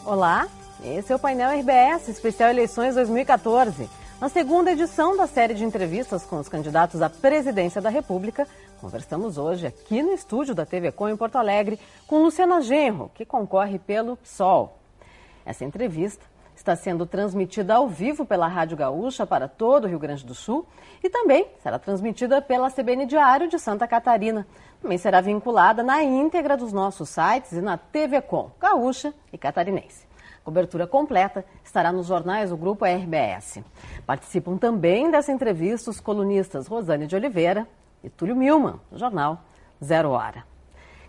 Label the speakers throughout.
Speaker 1: Olá, esse é o Painel RBS, especial Eleições 2014. Na segunda edição da série de entrevistas com os candidatos à presidência da República, conversamos hoje aqui no estúdio da TV Com em Porto Alegre com Luciana Genro, que concorre pelo PSOL. Essa entrevista está sendo transmitida ao vivo pela Rádio Gaúcha para todo o Rio Grande do Sul e também será transmitida pela CBN Diário de Santa Catarina. Também será vinculada na íntegra dos nossos sites e na TV Com, Gaúcha e Catarinense. A cobertura completa estará nos jornais do Grupo RBS. Participam também dessa entrevista os colunistas Rosane de Oliveira e Túlio Milman, do jornal Zero Hora.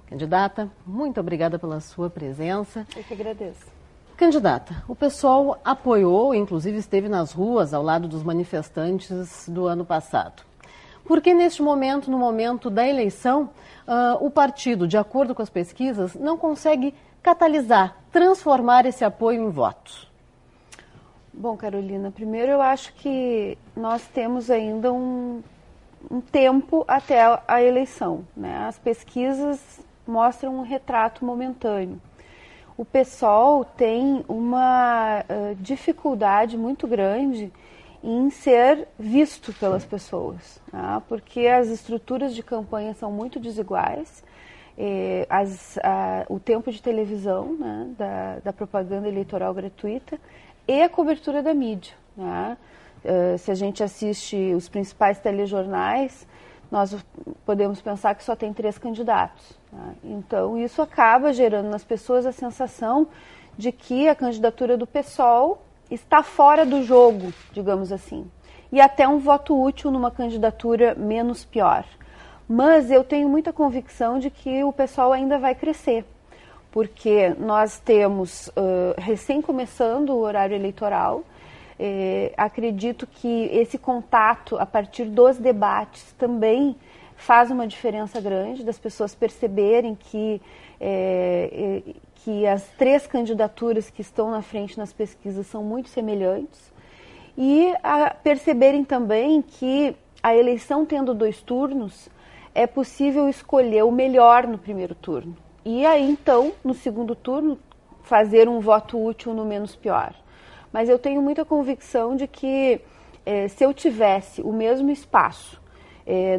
Speaker 1: Candidata, muito obrigada pela sua presença.
Speaker 2: Eu que agradeço.
Speaker 1: Candidata, o PSOL apoiou, inclusive esteve nas ruas ao lado dos manifestantes do ano passado. Por que neste momento, no momento da eleição, o partido, de acordo com as pesquisas, não consegue catalisar, transformar esse apoio em votos?
Speaker 2: Bom, Carolina, primeiro eu acho que nós temos ainda um tempo até a eleição, né? As pesquisas mostram um retrato momentâneo. O PSOL tem uma dificuldade muito grande em ser visto pelas pessoas, tá? Porque as estruturas de campanha são muito desiguais, o tempo de televisão, né, da propaganda eleitoral gratuita e a cobertura da mídia, né? Se a gente assiste os principais telejornais, nós podemos pensar que só tem 3 candidatos. Tá? Então, isso acaba gerando nas pessoas a sensação de que a candidatura do PSOL está fora do jogo, digamos assim. E até um voto útil numa candidatura menos pior. Mas eu tenho muita convicção de que o PSOL ainda vai crescer. Porque nós temos, recém começando o horário eleitoral, acredito que esse contato a partir dos debates também faz uma diferença grande, das pessoas perceberem que as 3 candidaturas que estão na frente nas pesquisas são muito semelhantes e perceberem também que a eleição tendo 2 turnos, é possível escolher o melhor no primeiro turno e aí então, no segundo turno, fazer um voto útil no menos pior. Mas eu tenho muita convicção de que se eu tivesse o mesmo espaço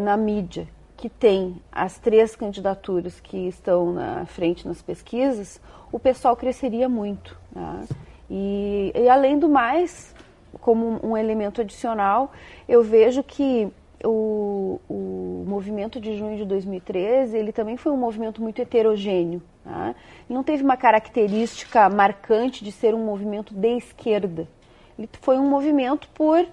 Speaker 2: na mídia que tem as 3 candidaturas que estão na frente nas pesquisas, o PSOL cresceria muito. Né? E além do mais, como um elemento adicional, eu vejo que o movimento de junho de 2013, ele também foi um movimento muito heterogêneo. Tá? Não teve uma característica marcante de ser um movimento de esquerda. Ele foi um movimento por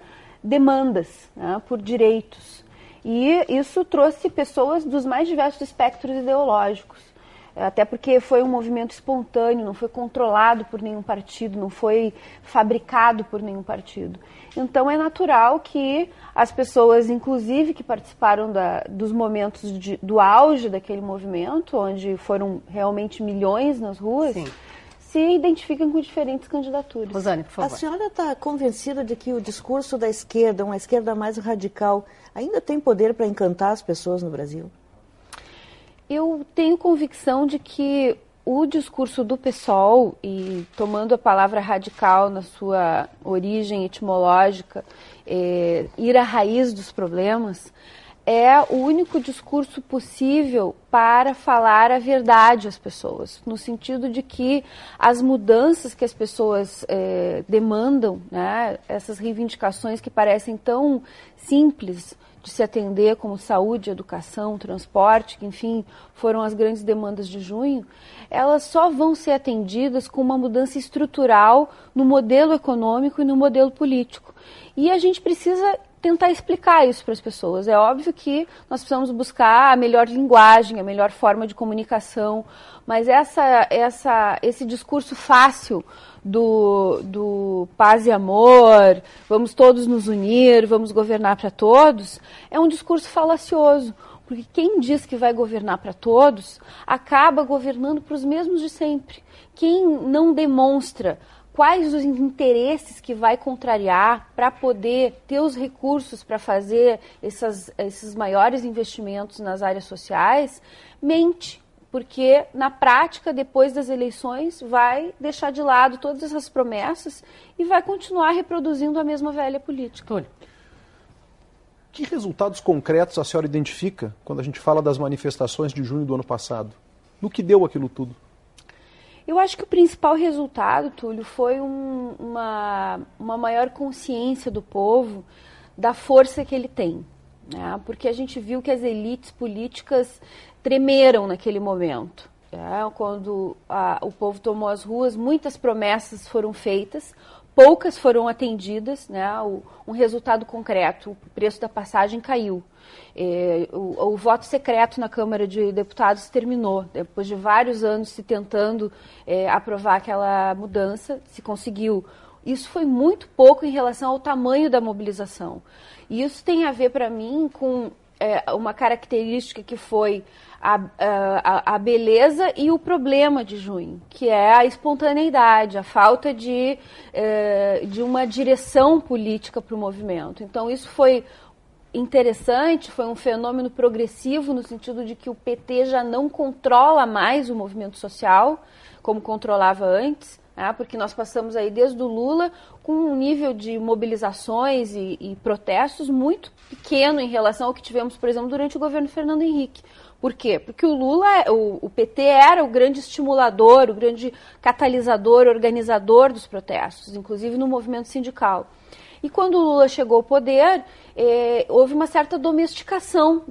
Speaker 2: demandas, né? Por direitos. E isso trouxe pessoas dos mais diversos espectros ideológicos. Até porque foi um movimento espontâneo, não foi controlado por nenhum partido, não foi fabricado por nenhum partido. Então é natural que as pessoas, inclusive que participaram dos momentos do auge daquele movimento, onde foram realmente milhões nas ruas, sim, se identificam com diferentes candidaturas.
Speaker 1: Rosane, por favor.
Speaker 3: A senhora está convencida de que o discurso da esquerda, uma esquerda mais radical, ainda tem poder para encantar as pessoas no Brasil?
Speaker 2: Eu tenho convicção de que o discurso do PSOL, e tomando a palavra radical na sua origem etimológica, ir à raiz dos problemas, é o único discurso possível para falar a verdade às pessoas, no sentido de que as mudanças que as pessoas demandam, né, essas reivindicações que parecem tão simples de se atender, como saúde, educação, transporte, que enfim foram as grandes demandas de junho, elas só vão ser atendidas com uma mudança estrutural no modelo econômico e no modelo político. E a gente precisa tentar explicar isso para as pessoas. É óbvio que nós precisamos buscar a melhor linguagem, a melhor forma de comunicação, mas esse discurso fácil do paz e amor, vamos todos nos unir, vamos governar para todos, é um discurso falacioso, porque quem diz que vai governar para todos acaba governando para os mesmos de sempre. Quem não demonstra quais os interesses que vai contrariar para poder ter os recursos para fazer esses maiores investimentos nas áreas sociais, mente. porque na prática, depois das eleições, vai deixar de lado todas essas promessas e vai continuar reproduzindo a mesma velha política.
Speaker 1: Túlio.
Speaker 4: Que resultados concretos a senhora identifica quando a gente fala das manifestações de junho do ano passado? No que deu aquilo tudo?
Speaker 2: Eu acho que o principal resultado, Túlio, foi uma maior consciência do povo da força que ele tem, né? Porque a gente viu que as elites políticas tremeram naquele momento. Quando o povo tomou as ruas, muitas promessas foram feitas, poucas foram atendidas, né? Um resultado concreto, o preço da passagem caiu. O voto secreto na Câmara de Deputados terminou. Depois de vários anos se tentando aprovar aquela mudança, se conseguiu. Isso foi muito pouco em relação ao tamanho da mobilização. E isso tem a ver, para mim, com uma característica que foi a beleza e o problema de junho, que é a espontaneidade, a falta de uma direção política para o movimento. Então, isso foi interessante, foi um fenômeno progressivo no sentido de que o PT já não controla mais o movimento social como controlava antes, né? Porque nós passamos aí desde o Lula com um nível de mobilizações e protestos muito pequeno em relação ao que tivemos, por exemplo, durante o governo Fernando Henrique. Por quê? Porque o PT era o grande estimulador, o grande catalisador, organizador dos protestos, inclusive no movimento sindical. E quando o Lula chegou ao poder, houve uma certa domesticação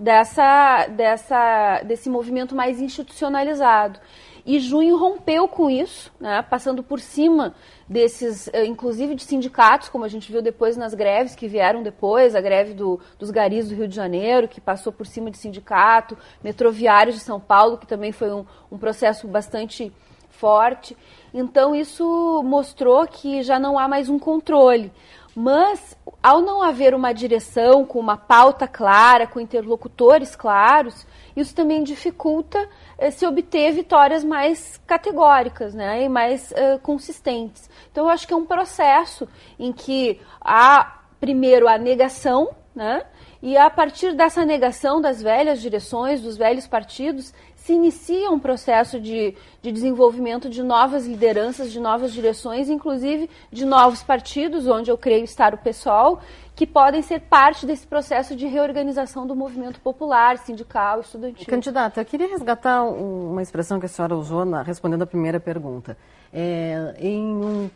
Speaker 2: desse movimento mais institucionalizado. E junho rompeu com isso, né, passando por cima desses, inclusive de sindicatos, como a gente viu depois nas greves que vieram depois, a greve dos garis do Rio de Janeiro, que passou por cima de sindicato, metroviários de São Paulo, que também foi um processo bastante forte. Então isso mostrou que já não há mais um controle. Mas, ao não haver uma direção com uma pauta clara, com interlocutores claros, isso também dificulta se obter vitórias mais categóricas, né, e mais consistentes. Então, eu acho que é um processo em que há, primeiro, a negação, né, e a partir dessa negação das velhas direções, dos velhos partidos, se inicia um processo de desenvolvimento de novas lideranças, de novas direções, inclusive de novos partidos, onde eu creio estar o PSOL, que podem ser parte desse processo de reorganização do movimento popular, sindical, estudantil.
Speaker 1: Candidata, eu queria resgatar uma expressão que a senhora usou respondendo a primeira pergunta. Em um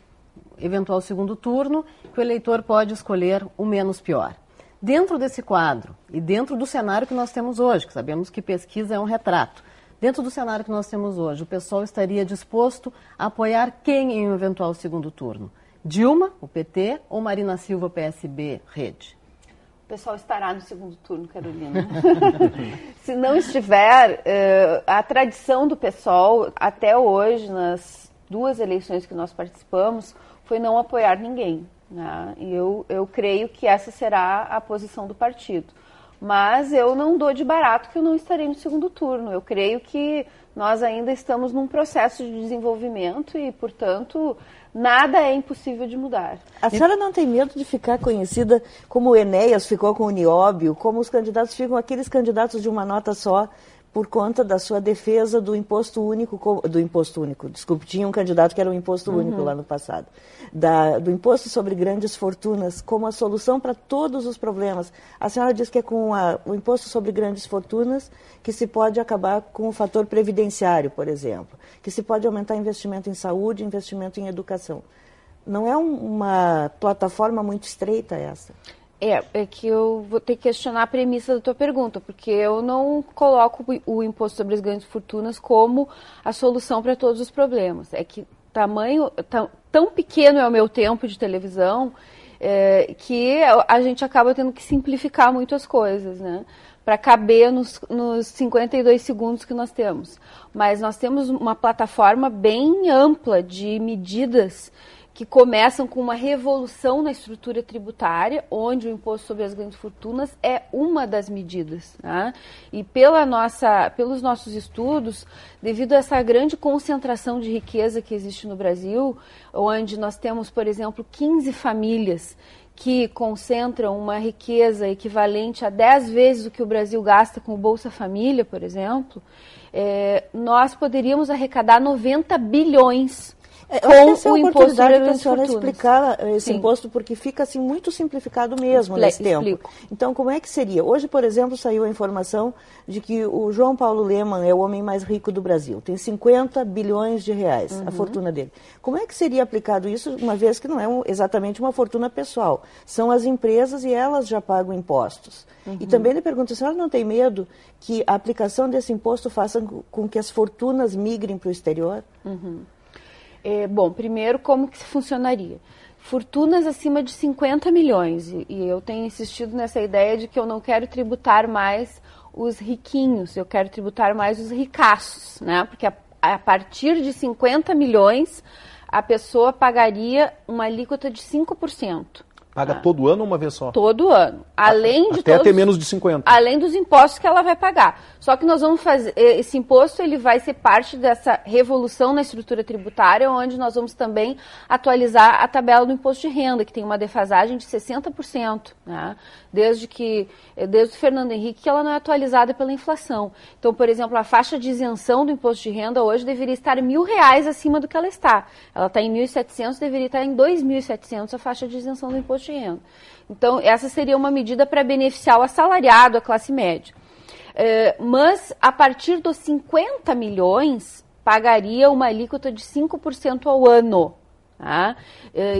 Speaker 1: eventual segundo turno, que o eleitor pode escolher o menos pior. Dentro desse quadro e dentro do cenário que nós temos hoje, que sabemos que pesquisa é um retrato, dentro do cenário que nós temos hoje, o pessoal estaria disposto a apoiar quem em um eventual segundo turno? Dilma, o PT, ou Marina Silva, PSB, Rede?
Speaker 2: O pessoal estará no segundo turno, Carolina. Se não estiver, a tradição do PSOL, até hoje, nas duas eleições que nós participamos, foi não apoiar ninguém, né? E eu creio que essa será a posição do partido. Mas eu não dou de barato que eu não estarei no segundo turno. Eu creio que nós ainda estamos num processo de desenvolvimento e, portanto, nada é impossível de mudar.
Speaker 3: A senhora não tem medo de ficar conhecida como o Enéas ficou com o Nióbio, como os candidatos ficam aqueles candidatos de uma nota só, por conta da sua defesa do imposto único, desculpe, tinha um candidato que era o imposto único lá no passado, do imposto sobre grandes fortunas como a solução para todos os problemas. A senhora diz que é com o imposto sobre grandes fortunas que se pode acabar com o fator previdenciário, por exemplo, que se pode aumentar investimento em saúde, investimento em educação. Não é uma plataforma muito estreita essa?
Speaker 2: É que eu vou ter que questionar a premissa da tua pergunta, porque eu não coloco o imposto sobre as grandes fortunas como a solução para todos os problemas. É que tão pequeno é o meu tempo de televisão que a gente acaba tendo que simplificar muito as coisas, né? Para caber nos 52 segundos que nós temos. Mas nós temos uma plataforma bem ampla de medidas que começam com uma revolução na estrutura tributária, onde o imposto sobre as grandes fortunas é uma das medidas, né? E pelos nossos estudos, devido a essa grande concentração de riqueza que existe no Brasil, onde nós temos, por exemplo, 15 famílias que concentram uma riqueza equivalente a 10 vezes o que o Brasil gasta com o Bolsa Família, por exemplo, nós poderíamos arrecadar 90 bilhões com o imposto sobre as grandes fortunas.
Speaker 3: Explicar esse imposto, porque fica assim muito simplificado mesmo nesse tempo. Então, como é que seria? Hoje, por exemplo, saiu a informação de que o João Paulo Lemann é o homem mais rico do Brasil. Tem 50 bilhões de reais, a fortuna dele. Como é que seria aplicado isso, uma vez que não é exatamente uma fortuna pessoal? São as empresas e elas já pagam impostos. E também ele pergunta, a senhora não tem medo que a aplicação desse imposto faça com que as fortunas migrem para o exterior?
Speaker 2: Bom, primeiro, como que funcionaria? Fortunas acima de 50 milhões, e eu tenho insistido nessa ideia de que eu não quero tributar mais os riquinhos, eu quero tributar mais os ricaços, né? Porque a partir de 50 milhões, a pessoa pagaria uma alíquota de 5%.
Speaker 4: Paga todo ano ou uma vez só?
Speaker 2: Todo ano. Além de
Speaker 4: até ter menos de 50.
Speaker 2: Além dos impostos que ela vai pagar. Só que nós vamos fazer, esse imposto ele vai ser parte dessa revolução na estrutura tributária, onde nós vamos também atualizar a tabela do imposto de renda, que tem uma defasagem de 60%, né? Desde o Fernando Henrique, que ela não é atualizada pela inflação. Então, por exemplo, a faixa de isenção do imposto de renda hoje deveria estar R$1.000 acima do que ela está. Ela está em 1.700, deveria estar em 2.700 a faixa de isenção do imposto de renda. Então, essa seria uma medida para beneficiar o assalariado, a classe média. Mas, a partir dos 50 milhões, pagaria uma alíquota de 5% ao ano. Tá?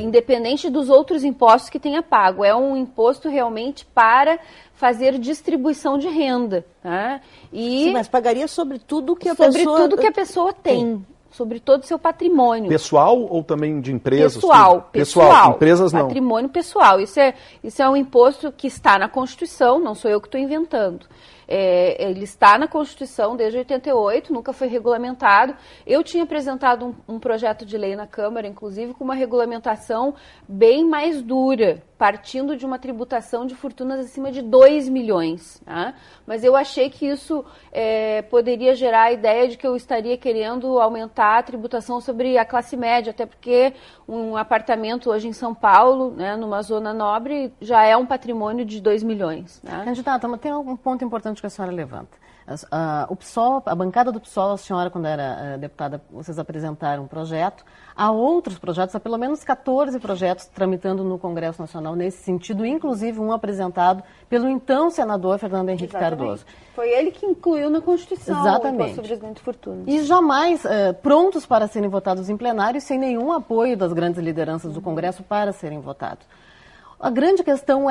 Speaker 2: Independente dos outros impostos que tenha pago. É um imposto realmente para fazer distribuição de renda. Tá?
Speaker 3: Sim, mas pagaria sobre tudo que a
Speaker 2: pessoa tem. Sobre todo o seu patrimônio.
Speaker 4: Pessoal ou também de empresas?
Speaker 2: Pessoal.
Speaker 4: Empresas não.
Speaker 2: Patrimônio pessoal. Isso é um imposto que está na Constituição, não sou eu que estou inventando. Ele está na Constituição desde 88, nunca foi regulamentado. Eu tinha apresentado um projeto de lei na Câmara, inclusive, com uma regulamentação bem mais dura, partindo de uma tributação de fortunas acima de 2 milhões. Tá? Mas eu achei que isso poderia gerar a ideia de que eu estaria querendo aumentar a tributação sobre a classe média, até porque um apartamento hoje em São Paulo, né, numa zona nobre, já é um patrimônio de 2 milhões. Né?
Speaker 1: Candidata, tem um ponto importante que a senhora levanta. O PSOL, a bancada do PSOL, a senhora, quando era deputada, vocês apresentaram um projeto. Há outros projetos, há pelo menos 14 projetos tramitando no Congresso Nacional nesse sentido, inclusive um apresentado pelo então senador Fernando Henrique Cardoso.
Speaker 2: Foi ele que incluiu na Constituição o imposto sobre as grandes fortunas.
Speaker 1: E jamais prontos para serem votados em plenário, sem nenhum apoio das grandes lideranças do Congresso para serem votados. A grande questão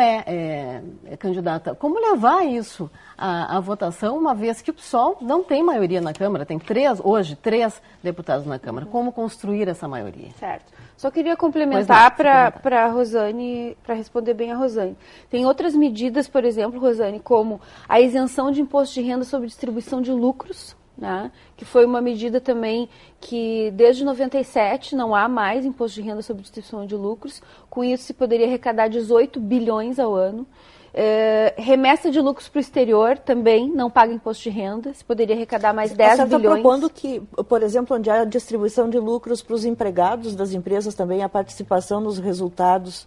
Speaker 1: candidata, como levar isso à votação, uma vez que o PSOL não tem maioria na Câmara, tem hoje três deputados na Câmara. Como construir essa maioria?
Speaker 2: Certo. Só queria complementar para a Rosane, para responder bem a Rosane. Tem outras medidas, por exemplo, Rosane, como a isenção de imposto de renda sobre distribuição de lucros, né, que foi uma medida também que desde 97 não há mais imposto de renda sobre distribuição de lucros. Com isso se poderia arrecadar 18 bilhões ao ano. Remessa de lucros para o exterior também não paga imposto de renda, se poderia arrecadar mais 10 bilhões. Você está
Speaker 3: propondo que, por exemplo, onde há distribuição de lucros para os empregados das empresas também, a participação nos resultados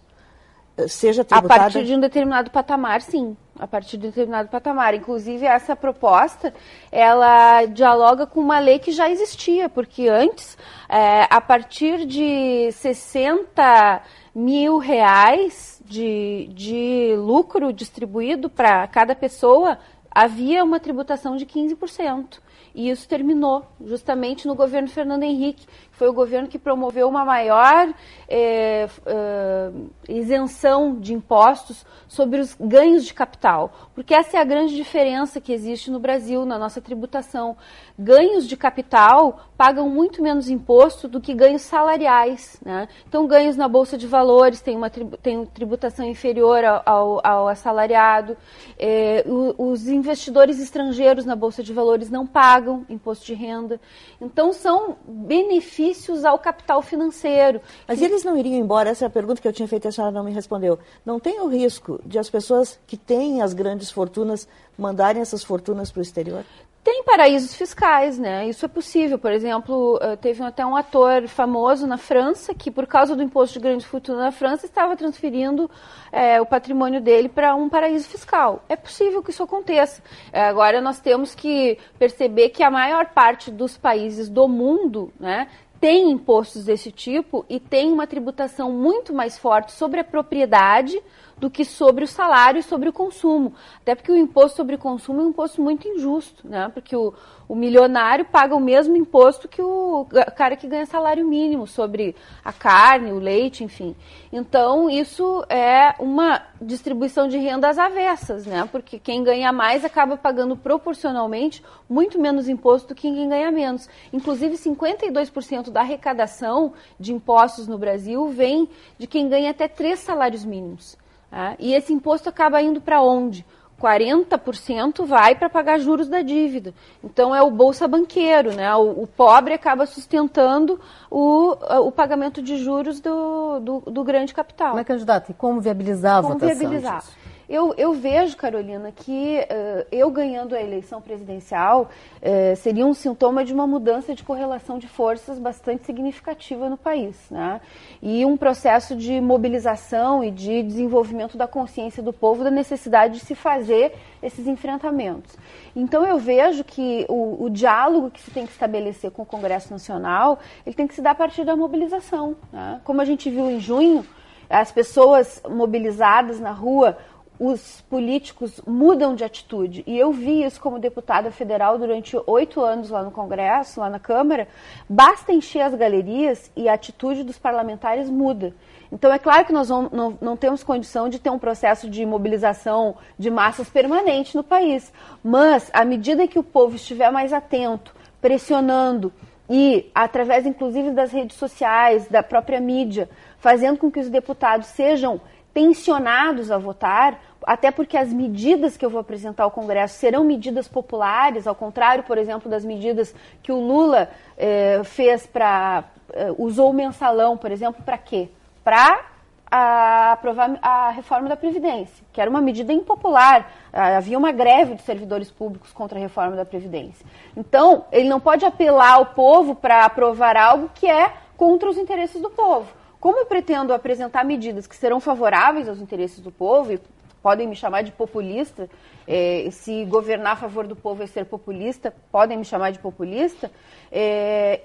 Speaker 3: seja tributada?
Speaker 2: A partir de um determinado patamar, sim. A partir de um determinado patamar. Inclusive, essa proposta, ela dialoga com uma lei que já existia, porque antes, a partir de 60 mil reais de lucro distribuído para cada pessoa, havia uma tributação de 15%. E isso terminou justamente no governo Fernando Henrique, que foi o governo que promoveu uma maior isenção de impostos sobre os ganhos de capital. Porque essa é a grande diferença que existe no Brasil, na nossa tributação. Ganhos de capital pagam muito menos imposto do que ganhos salariais. Né? Então, ganhos na Bolsa de Valores têm tributação inferior ao assalariado. Os investidores estrangeiros na Bolsa de Valores não pagam imposto de renda. Então, são benefícios ao capital financeiro.
Speaker 3: Mas eles não iriam embora? Essa é a pergunta que eu tinha feito e a senhora não me respondeu. Não tem o risco de as pessoas que têm as grandes fortunas mandarem essas fortunas para o exterior?
Speaker 2: Tem paraísos fiscais, né? Isso é possível. Por exemplo, teve até um ator famoso na França que, por causa do imposto de grande fortuna na França, estava transferindo o patrimônio dele para um paraíso fiscal. É possível que isso aconteça. Agora, nós temos que perceber que a maior parte dos países do mundo, né, tem impostos desse tipo e tem uma tributação muito mais forte sobre a propriedade do que sobre o salário e sobre o consumo. Até porque o imposto sobre o consumo é um imposto muito injusto, né? Porque o milionário paga o mesmo imposto que o cara que ganha salário mínimo sobre a carne, o leite, enfim. Então, isso é uma distribuição de rendas avessas, né? Porque quem ganha mais acaba pagando proporcionalmente muito menos imposto do que quem ganha menos. Inclusive, 52% da arrecadação de impostos no Brasil vem de quem ganha até 3 salários mínimos. E esse imposto acaba indo para onde? 40% vai para pagar juros da dívida. Então, é o bolsa banqueiro, né? O pobre acaba sustentando o pagamento de juros do grande capital.
Speaker 1: Mas, candidato, e como viabilizar a votação?
Speaker 2: Como viabilizar? Eu vejo, Carolina, que eu ganhando a eleição presidencial seria um sintoma de uma mudança de correlação de forças bastante significativa no país, né? E um processo de mobilização e de desenvolvimento da consciência do povo da necessidade de se fazer esses enfrentamentos. Então eu vejo que o diálogo que se tem que estabelecer com o Congresso Nacional, ele tem que se dar a partir da mobilização, né? Como a gente viu em junho, as pessoas mobilizadas na rua, os políticos mudam de atitude. E eu vi isso como deputada federal durante 8 anos lá no Congresso, lá na Câmara. Basta encher as galerias e a atitude dos parlamentares muda. Então, é claro que nós não temos condição de ter um processo de mobilização de massas permanente no país. Mas, à medida que o povo estiver mais atento, pressionando e, através, inclusive, das redes sociais, da própria mídia, fazendo com que os deputados sejam tensionados a votar, até porque as medidas que eu vou apresentar ao Congresso serão medidas populares, ao contrário, por exemplo, das medidas que o Lula fez usou o mensalão, por exemplo, para quê? Para aprovar a reforma da Previdência, que era uma medida impopular. Havia uma greve dos servidores públicos contra a reforma da Previdência. Então, ele não pode apelar ao povo para aprovar algo que é contra os interesses do povo. Como eu pretendo apresentar medidas que serão favoráveis aos interesses do povo, e podem me chamar de populista, se governar a favor do povo é ser populista, podem me chamar de populista,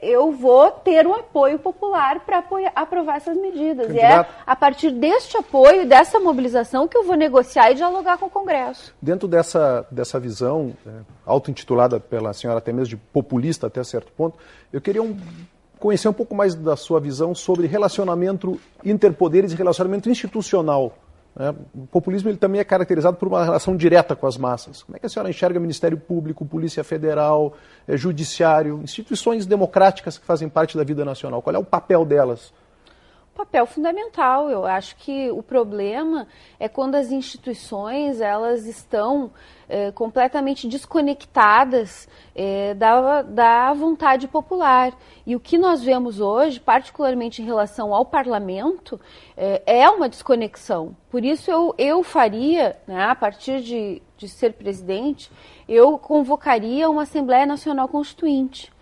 Speaker 2: eu vou ter um apoio popular para aprovar essas medidas.
Speaker 4: Candidato.
Speaker 2: E é a partir deste apoio, dessa mobilização, que eu vou negociar e dialogar com o Congresso.
Speaker 4: Dentro dessa visão, auto-intitulada pela senhora até mesmo de populista até certo ponto, eu queria conhecer um pouco mais da sua visão sobre relacionamento interpoderes e relacionamento institucional. O populismo ele também é caracterizado por uma relação direta com as massas. Como é que a senhora enxerga Ministério Público, Polícia Federal, Judiciário, instituições democráticas que fazem parte da vida nacional? Qual é o papel delas?
Speaker 2: Papel fundamental. Eu acho que o problema é quando as instituições elas estão completamente desconectadas da vontade popular. E o que nós vemos hoje, particularmente em relação ao parlamento, é uma desconexão. Por isso eu faria, né, a partir de ser presidente, eu convocaria uma Assembleia Nacional Constituinte.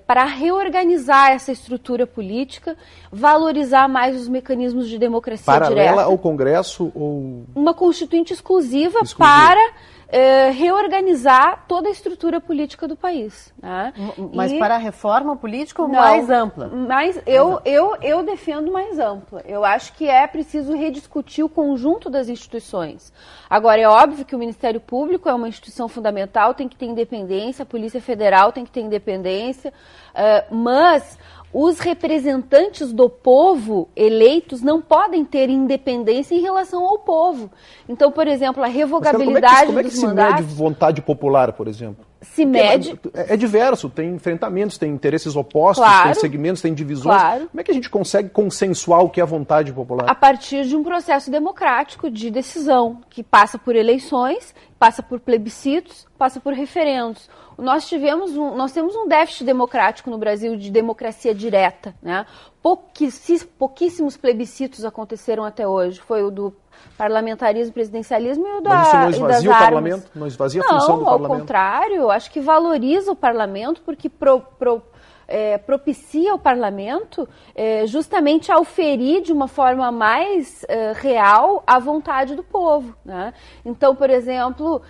Speaker 2: Para reorganizar essa estrutura política, valorizar mais os mecanismos de democracia direta.
Speaker 4: Paralela ao Congresso ou...
Speaker 2: Uma constituinte exclusiva para reorganizar toda a estrutura política do país. Né?
Speaker 1: Mas para a reforma política ou mais ampla?
Speaker 2: Mas eu defendo mais ampla. Eu acho que é preciso rediscutir o conjunto das instituições. Agora, é óbvio que o Ministério Público é uma instituição fundamental, tem que ter independência, a Polícia Federal tem que ter independência, mas os representantes do povo eleitos não podem ter independência em relação ao povo. Então, por exemplo, a revogabilidade
Speaker 4: como é que se mede vontade popular, por exemplo?
Speaker 2: Se mede...
Speaker 4: É diverso, tem enfrentamentos, tem interesses opostos,
Speaker 2: claro,
Speaker 4: tem segmentos, tem divisões.
Speaker 2: Claro.
Speaker 4: Como é que a gente consegue consensuar o que é a vontade popular?
Speaker 2: A partir de um processo democrático de decisão, que passa por eleições, passa por plebiscitos, passa por referendos. Nós temos um déficit democrático no Brasil de democracia direta, né? Pouquíssimos plebiscitos aconteceram até hoje. Foi o do parlamentarismo, presidencialismo e o
Speaker 4: Mas isso não
Speaker 2: das
Speaker 4: esvazia o
Speaker 2: armas.
Speaker 4: parlamento? Não esvazia a função do parlamento?
Speaker 2: Não, ao contrário, acho que valoriza o parlamento porque propicia ao parlamento justamente auferir de uma forma mais real a vontade do povo, né? Então, por exemplo,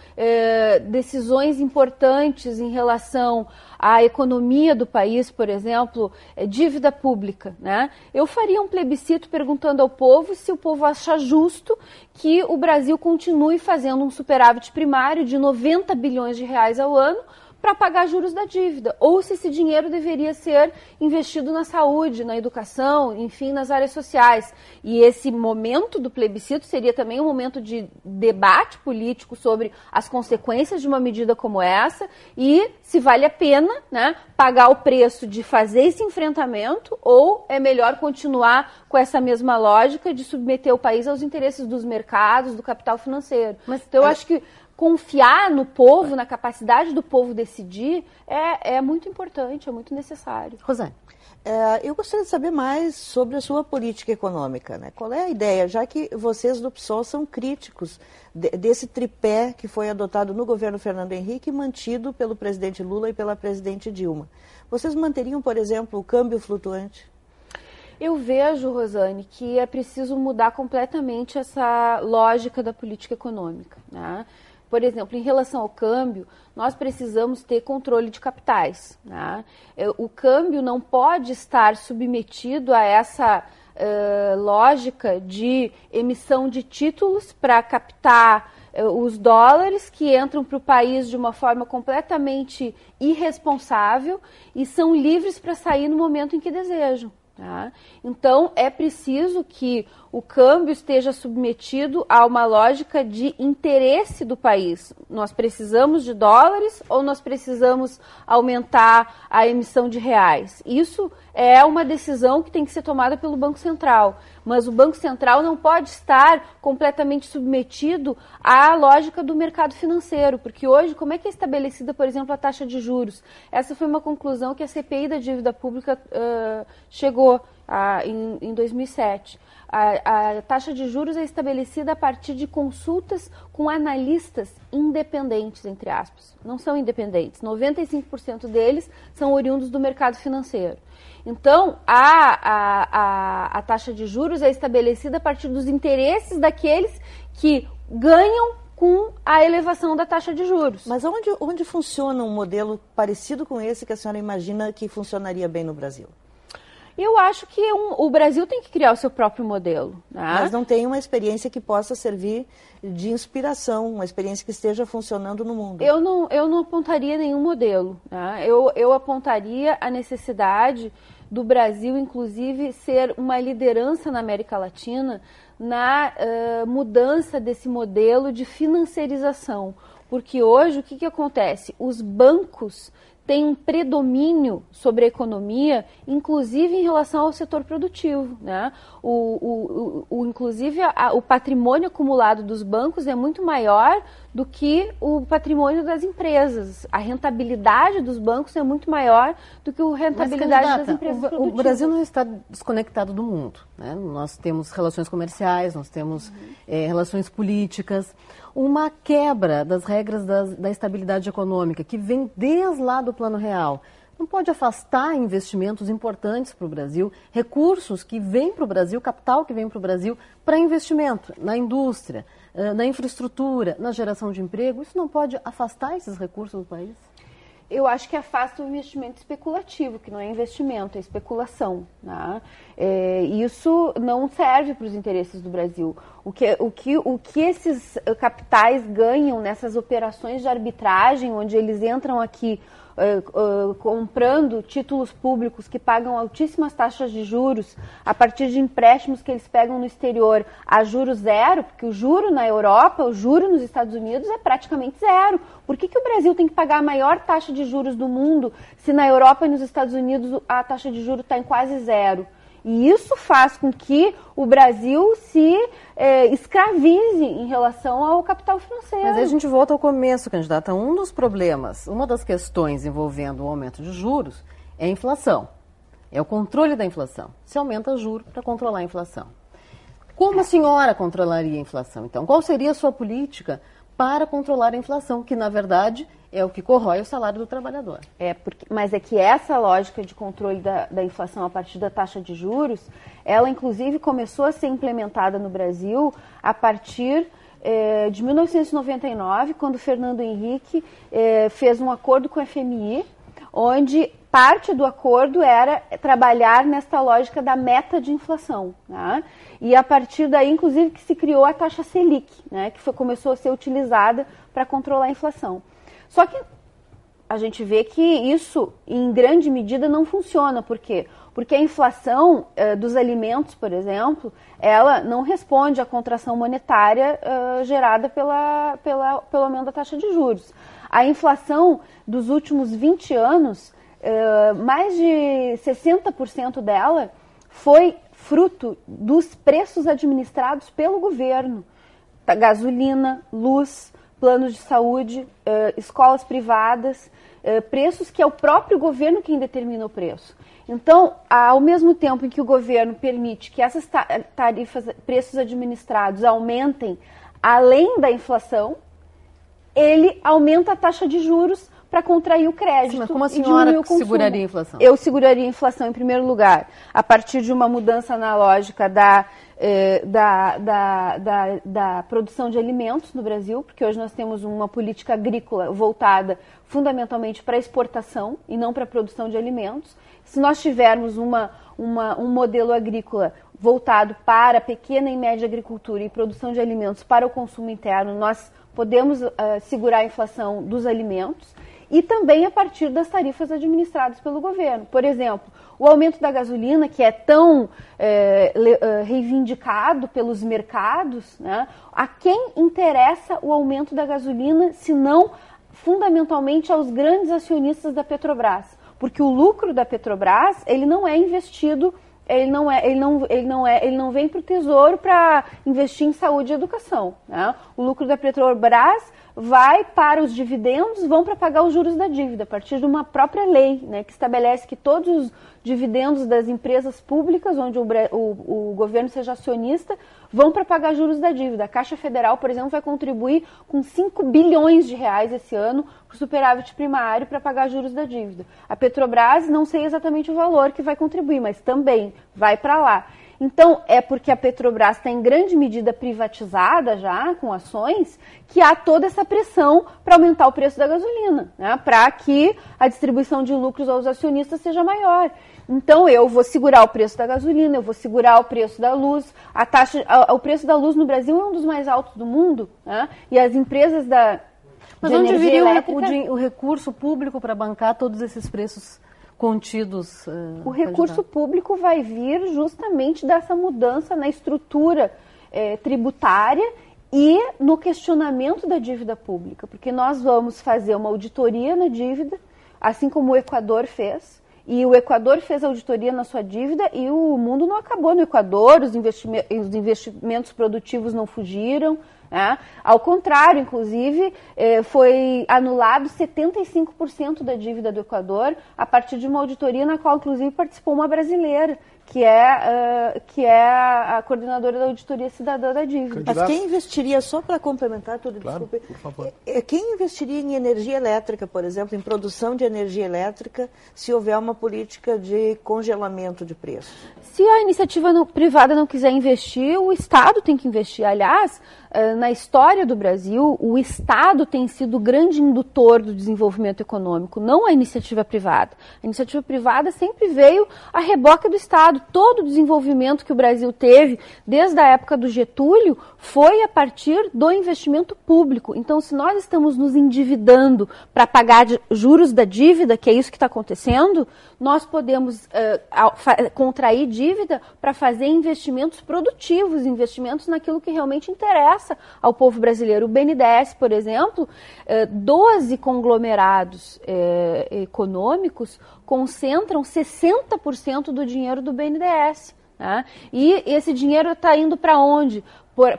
Speaker 2: decisões importantes em relação à economia do país, por exemplo, dívida pública, né? Eu faria um plebiscito perguntando ao povo se o povo acha justo que o Brasil continue fazendo um superávit primário de 90 bilhões de reais ao ano para pagar juros da dívida, ou se esse dinheiro deveria ser investido na saúde, na educação, enfim, nas áreas sociais. E esse momento do plebiscito seria também um momento de debate político sobre as consequências de uma medida como essa e se vale a pena, né, pagar o preço de fazer esse enfrentamento ou é melhor continuar com essa mesma lógica de submeter o país aos interesses dos mercados, do capital financeiro. Então, eu acho que confiar no povo, na capacidade do povo decidir, é muito importante, é muito necessário.
Speaker 1: Rosane.
Speaker 3: Eu gostaria de saber mais sobre a sua política econômica, né? Qual é a ideia, já que vocês do PSOL são críticos desse tripé que foi adotado no governo Fernando Henrique e mantido pelo presidente Lula e pela presidente Dilma. Vocês manteriam, por exemplo, o câmbio flutuante?
Speaker 2: Eu vejo, Rosane, que é preciso mudar completamente essa lógica da política econômica, né? Por exemplo, em relação ao câmbio, nós precisamos ter controle de capitais, né? O câmbio não pode estar submetido a essa lógica de emissão de títulos para captar os dólares que entram para o país de uma forma completamente irresponsável e são livres para sair no momento em que desejam. Tá? Então, é preciso que o câmbio esteja submetido a uma lógica de interesse do país. Nós precisamos de dólares ou nós precisamos aumentar a emissão de reais? Isso é uma decisão que tem que ser tomada pelo Banco Central. Mas o Banco Central não pode estar completamente submetido à lógica do mercado financeiro, porque hoje, como é que é estabelecida, por exemplo, a taxa de juros? Essa foi uma conclusão que a CPI da dívida pública chegou em 2007. A taxa de juros é estabelecida a partir de consultas com analistas independentes, entre aspas. Não são independentes. 95% deles são oriundos do mercado financeiro. Então, a taxa de juros é estabelecida a partir dos interesses daqueles que ganham com a elevação da taxa de juros.
Speaker 3: Mas onde funciona um modelo parecido com esse que a senhora imagina que funcionaria bem no Brasil?
Speaker 2: Eu acho que o Brasil tem que criar o seu próprio modelo. Né?
Speaker 3: Mas não tem uma experiência que possa servir de inspiração, uma experiência que esteja funcionando no mundo.
Speaker 2: Eu não apontaria nenhum modelo. Né? Eu apontaria a necessidade do Brasil, inclusive, ser uma liderança na América Latina na mudança desse modelo de financiarização. Porque hoje, o que acontece? Os bancos tem um predomínio sobre a economia, inclusive em relação ao setor produtivo, né? Inclusive, o patrimônio acumulado dos bancos é muito maior do que o patrimônio das empresas. A rentabilidade dos bancos é muito maior do que a rentabilidade das empresas produtivas.
Speaker 1: O Brasil não está desconectado do mundo, né? Nós temos relações comerciais, nós temos relações políticas. Uma quebra das regras da estabilidade econômica, que vem desde lá do Plano Real, não pode afastar investimentos importantes para o Brasil, recursos que vêm para o Brasil, capital que vem para o Brasil, para investimento na indústria, na infraestrutura, na geração de emprego. Isso não pode afastar esses recursos do país?
Speaker 2: Eu acho que afasta o investimento especulativo, que não é investimento, é especulação. Né? Isso não serve para os interesses do Brasil. O que esses capitais ganham nessas operações de arbitragem, onde eles entram aqui comprando títulos públicos que pagam altíssimas taxas de juros a partir de empréstimos que eles pegam no exterior a juros zero, porque o juro na Europa, o juro nos Estados Unidos é praticamente zero. Por que o Brasil tem que pagar a maior taxa de juros do mundo se na Europa e nos Estados Unidos a taxa de juros está em quase zero? E isso faz com que o Brasil se escravize em relação ao capital financeiro.
Speaker 1: Mas aí a gente volta ao começo, candidata. Um dos problemas, uma das questões envolvendo o aumento de juros é a inflação. É o controle da inflação. Se aumenta o juro para controlar a inflação. Como a senhora controlaria a inflação? Então, qual seria a sua política para controlar a inflação, que, na verdade, é o que corrói o salário do trabalhador?
Speaker 2: Mas é que essa lógica de controle da inflação a partir da taxa de juros, ela, inclusive, começou a ser implementada no Brasil a partir de 1999, quando Fernando Henrique fez um acordo com o FMI, onde parte do acordo era trabalhar nesta lógica da meta de inflação, né? E a partir daí, inclusive, que se criou a taxa Selic, né? Que começou a ser utilizada para controlar a inflação. Só que a gente vê que isso, em grande medida, não funciona. Por quê? Porque a inflação dos alimentos, por exemplo, ela não responde à contração monetária gerada pelo aumento da taxa de juros. A inflação dos últimos 20 anos, mais de 60% dela foi fruto dos preços administrados pelo governo. Gasolina, luz, planos de saúde, escolas privadas, preços que é o próprio governo quem determina o preço. Então, ao mesmo tempo em que o governo permite que essas tarifas, preços administrados aumentem além da inflação, ele aumenta a taxa de juros para contrair o crédito. Sim,
Speaker 1: mas como a senhora seguraria a inflação?
Speaker 2: Eu seguraria a inflação, em primeiro lugar, a partir de uma mudança na lógica da produção de alimentos no Brasil, porque hoje nós temos uma política agrícola voltada fundamentalmente para exportação e não para a produção de alimentos. Se nós tivermos um modelo agrícola voltado para a pequena e média agricultura e produção de alimentos para o consumo interno, nós podemos segurar a inflação dos alimentos e também a partir das tarifas administradas pelo governo. Por exemplo, o aumento da gasolina, que é tão reivindicado pelos mercados, né? A quem interessa o aumento da gasolina, se não fundamentalmente aos grandes acionistas da Petrobras? Porque o lucro da Petrobras, ele não é investido, ele não vem para o Tesouro para investir em saúde e educação, né? O lucro da Petrobras vai para os dividendos, vão para pagar os juros da dívida, a partir de uma própria lei, né, que estabelece que todos os dividendos das empresas públicas, onde o governo seja acionista, vão para pagar juros da dívida. A Caixa Federal, por exemplo, vai contribuir com 5 bilhões de reais esse ano para o superávit primário para pagar juros da dívida. A Petrobras, não sei exatamente o valor que vai contribuir, mas também vai para lá. Então, é porque a Petrobras está em grande medida privatizada já, com ações, que há toda essa pressão para aumentar o preço da gasolina, né, para que a distribuição de lucros aos acionistas seja maior. Então, eu vou segurar o preço da gasolina, eu vou segurar o preço da luz. O preço da luz no Brasil é um dos mais altos do mundo, né, e as empresas
Speaker 1: Mas onde viria o recurso público para bancar todos esses preços contidos?
Speaker 2: O recurso público vai vir justamente dessa mudança na estrutura tributária e no questionamento da dívida pública, porque nós vamos fazer uma auditoria na dívida, assim como o Equador fez, e o Equador fez auditoria na sua dívida e o mundo não acabou no Equador, os investimentos produtivos não fugiram, né? Ao contrário, inclusive, foi anulado 75% da dívida do Equador a partir de uma auditoria na qual, inclusive, participou uma brasileira, que é a coordenadora da Auditoria Cidadã da Dívida.
Speaker 3: Mas quem investiria, só para complementar tudo,
Speaker 4: claro,
Speaker 3: desculpe,
Speaker 4: por favor.
Speaker 3: Quem investiria em energia elétrica, por exemplo, em produção de energia elétrica, se houver uma política de congelamento de preços?
Speaker 2: Se a iniciativa privada não quiser investir, o Estado tem que investir. Aliás, na história do Brasil, o Estado tem sido o grande indutor do desenvolvimento econômico, não a iniciativa privada. A iniciativa privada sempre veio a reboque do Estado. Todo o desenvolvimento que o Brasil teve, desde a época do Getúlio, foi a partir do investimento público. Então, se nós estamos nos endividando para pagar juros da dívida, que é isso que está acontecendo, nós podemos contrair dívida para fazer investimentos produtivos, investimentos naquilo que realmente interessa ao povo brasileiro. O BNDES, por exemplo, 12 conglomerados econômicos concentram 60% do dinheiro do BNDES. Né? E esse dinheiro está indo para onde?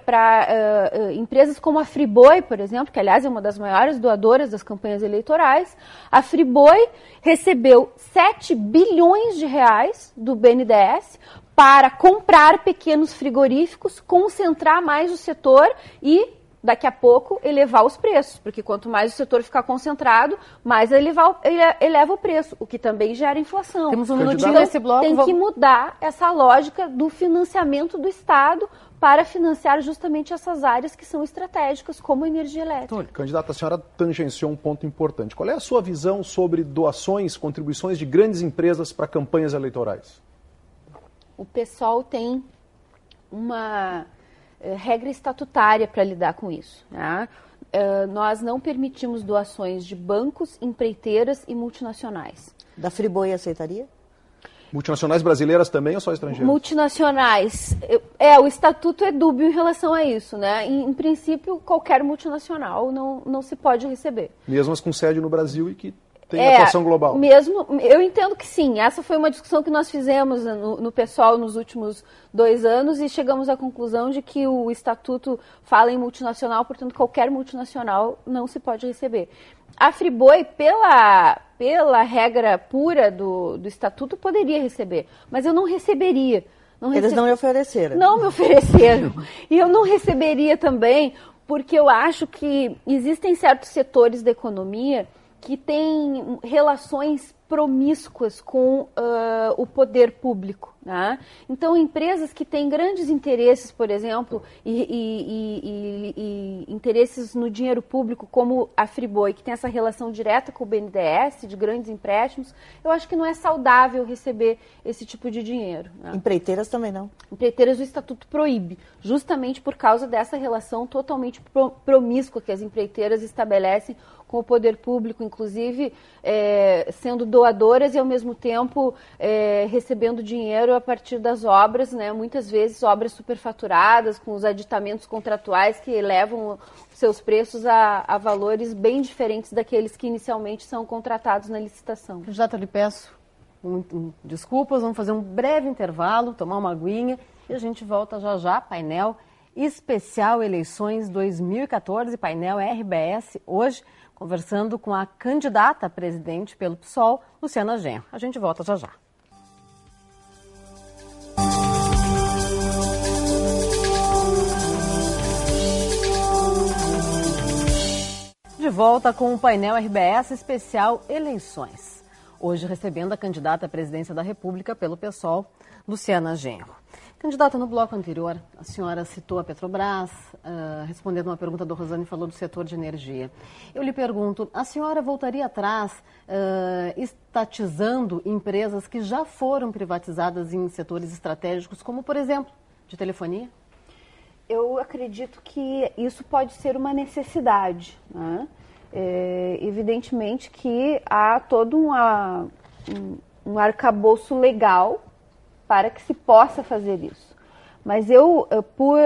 Speaker 2: para empresas como a Friboi, por exemplo, que aliás é uma das maiores doadoras das campanhas eleitorais. A Friboi recebeu 7 bilhões de reais do BNDES para comprar pequenos frigoríficos, concentrar mais o setor e, daqui a pouco, elevar os preços. Porque quanto mais o setor ficar concentrado, mais eleva o preço, o que também gera inflação.
Speaker 1: Temos um minutinho nesse bloco.
Speaker 2: Tem que mudar essa lógica do financiamento do Estado para financiar justamente essas áreas que são estratégicas, como a energia elétrica.
Speaker 4: Candidata, a senhora tangenciou um ponto importante. Qual é a sua visão sobre doações, contribuições de grandes empresas para campanhas eleitorais?
Speaker 2: O PSOL tem uma regra estatutária para lidar com isso. Né? Nós não permitimos doações de bancos, empreiteiras e multinacionais.
Speaker 3: Da Friboi aceitaria?
Speaker 4: Multinacionais brasileiras também ou só estrangeiras?
Speaker 2: Multinacionais. O estatuto é dúbio em relação a isso, né? Em princípio, qualquer multinacional não se pode receber.
Speaker 4: Mesmo as com sede no Brasil e que tem atuação global.
Speaker 2: Eu entendo que sim. Essa foi uma discussão que nós fizemos no PSOL nos últimos 2 anos e chegamos à conclusão de que o estatuto fala em multinacional, portanto, qualquer multinacional não se pode receber. A Friboi, pela regra pura do estatuto, poderia receber, mas eu não receberia.
Speaker 3: Eles não me ofereceram.
Speaker 2: Não me ofereceram. E eu não receberia também, porque eu acho que existem certos setores da economia que têm relações promíscuas com o poder público. Né? Então, empresas que têm grandes interesses, por exemplo, e interesses no dinheiro público, como a Friboi, que tem essa relação direta com o BNDES, de grandes empréstimos, eu acho que não é saudável receber esse tipo de dinheiro. Né?
Speaker 3: Empreiteiras também não.
Speaker 2: Empreiteiras o Estatuto proíbe, justamente por causa dessa relação totalmente promíscua que as empreiteiras estabelecem com o poder público, inclusive sendo doadoras e, ao mesmo tempo, recebendo dinheiro a partir das obras, né? Muitas vezes obras superfaturadas, com os aditamentos contratuais que elevam seus preços a valores bem diferentes daqueles que inicialmente são contratados na licitação.
Speaker 1: Já lhe peço desculpas, vamos fazer um breve intervalo, tomar uma aguinha e a gente volta já, painel especial Eleições 2014, painel RBS, hoje, conversando com a candidata a presidente pelo PSOL, Luciana Genro. A gente volta já. De volta com o painel RBS especial Eleições. Hoje recebendo a candidata à presidência da República pelo PSOL, Luciana Genro. Candidata, no bloco anterior, a senhora citou a Petrobras, respondendo uma pergunta do Rosane, falou do setor de energia. Eu lhe pergunto, a senhora voltaria atrás, estatizando empresas que já foram privatizadas em setores estratégicos, como, por exemplo, de telefonia?
Speaker 2: Eu acredito que isso pode ser uma necessidade, né? Evidentemente que há todo um arcabouço legal para que se possa fazer isso. Mas eu, por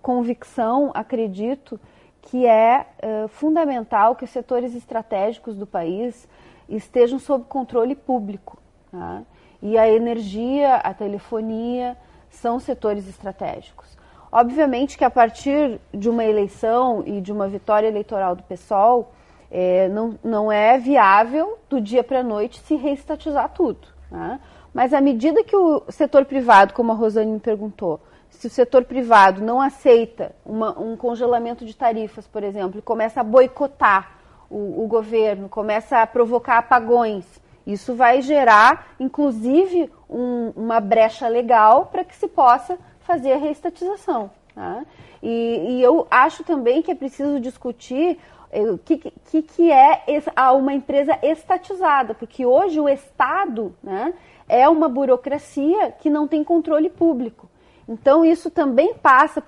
Speaker 2: convicção, acredito que é fundamental que os setores estratégicos do país estejam sob controle público. Tá? E a energia, a telefonia, são setores estratégicos. Obviamente que a partir de uma eleição e de uma vitória eleitoral do PSOL, não é viável do dia para a noite se reestatizar tudo. Tá? Mas à medida que o setor privado, como a Rosane me perguntou, se o setor privado não aceita um congelamento de tarifas, por exemplo, e começa a boicotar o governo, começa a provocar apagões, isso vai gerar, inclusive, uma brecha legal para que se possa fazer a reestatização. Tá? E eu acho também que é preciso discutir o que é uma empresa estatizada, porque hoje o Estado, né, é uma burocracia que não tem controle público. Então, isso também passa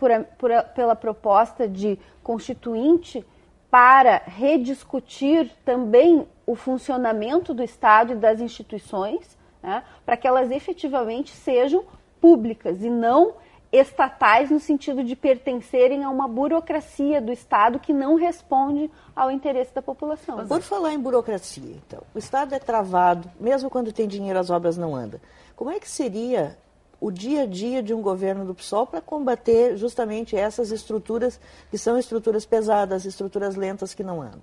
Speaker 2: pela proposta de constituinte para rediscutir também o funcionamento do Estado e das instituições, né, para que elas efetivamente sejam públicas e não estatais no sentido de pertencerem a uma burocracia do Estado que não responde ao interesse da população.
Speaker 3: Por falar em burocracia, então, o Estado é travado, mesmo quando tem dinheiro as obras não andam. Como é que seria o dia a dia de um governo do PSOL para combater justamente essas estruturas que são estruturas pesadas, estruturas lentas que não andam?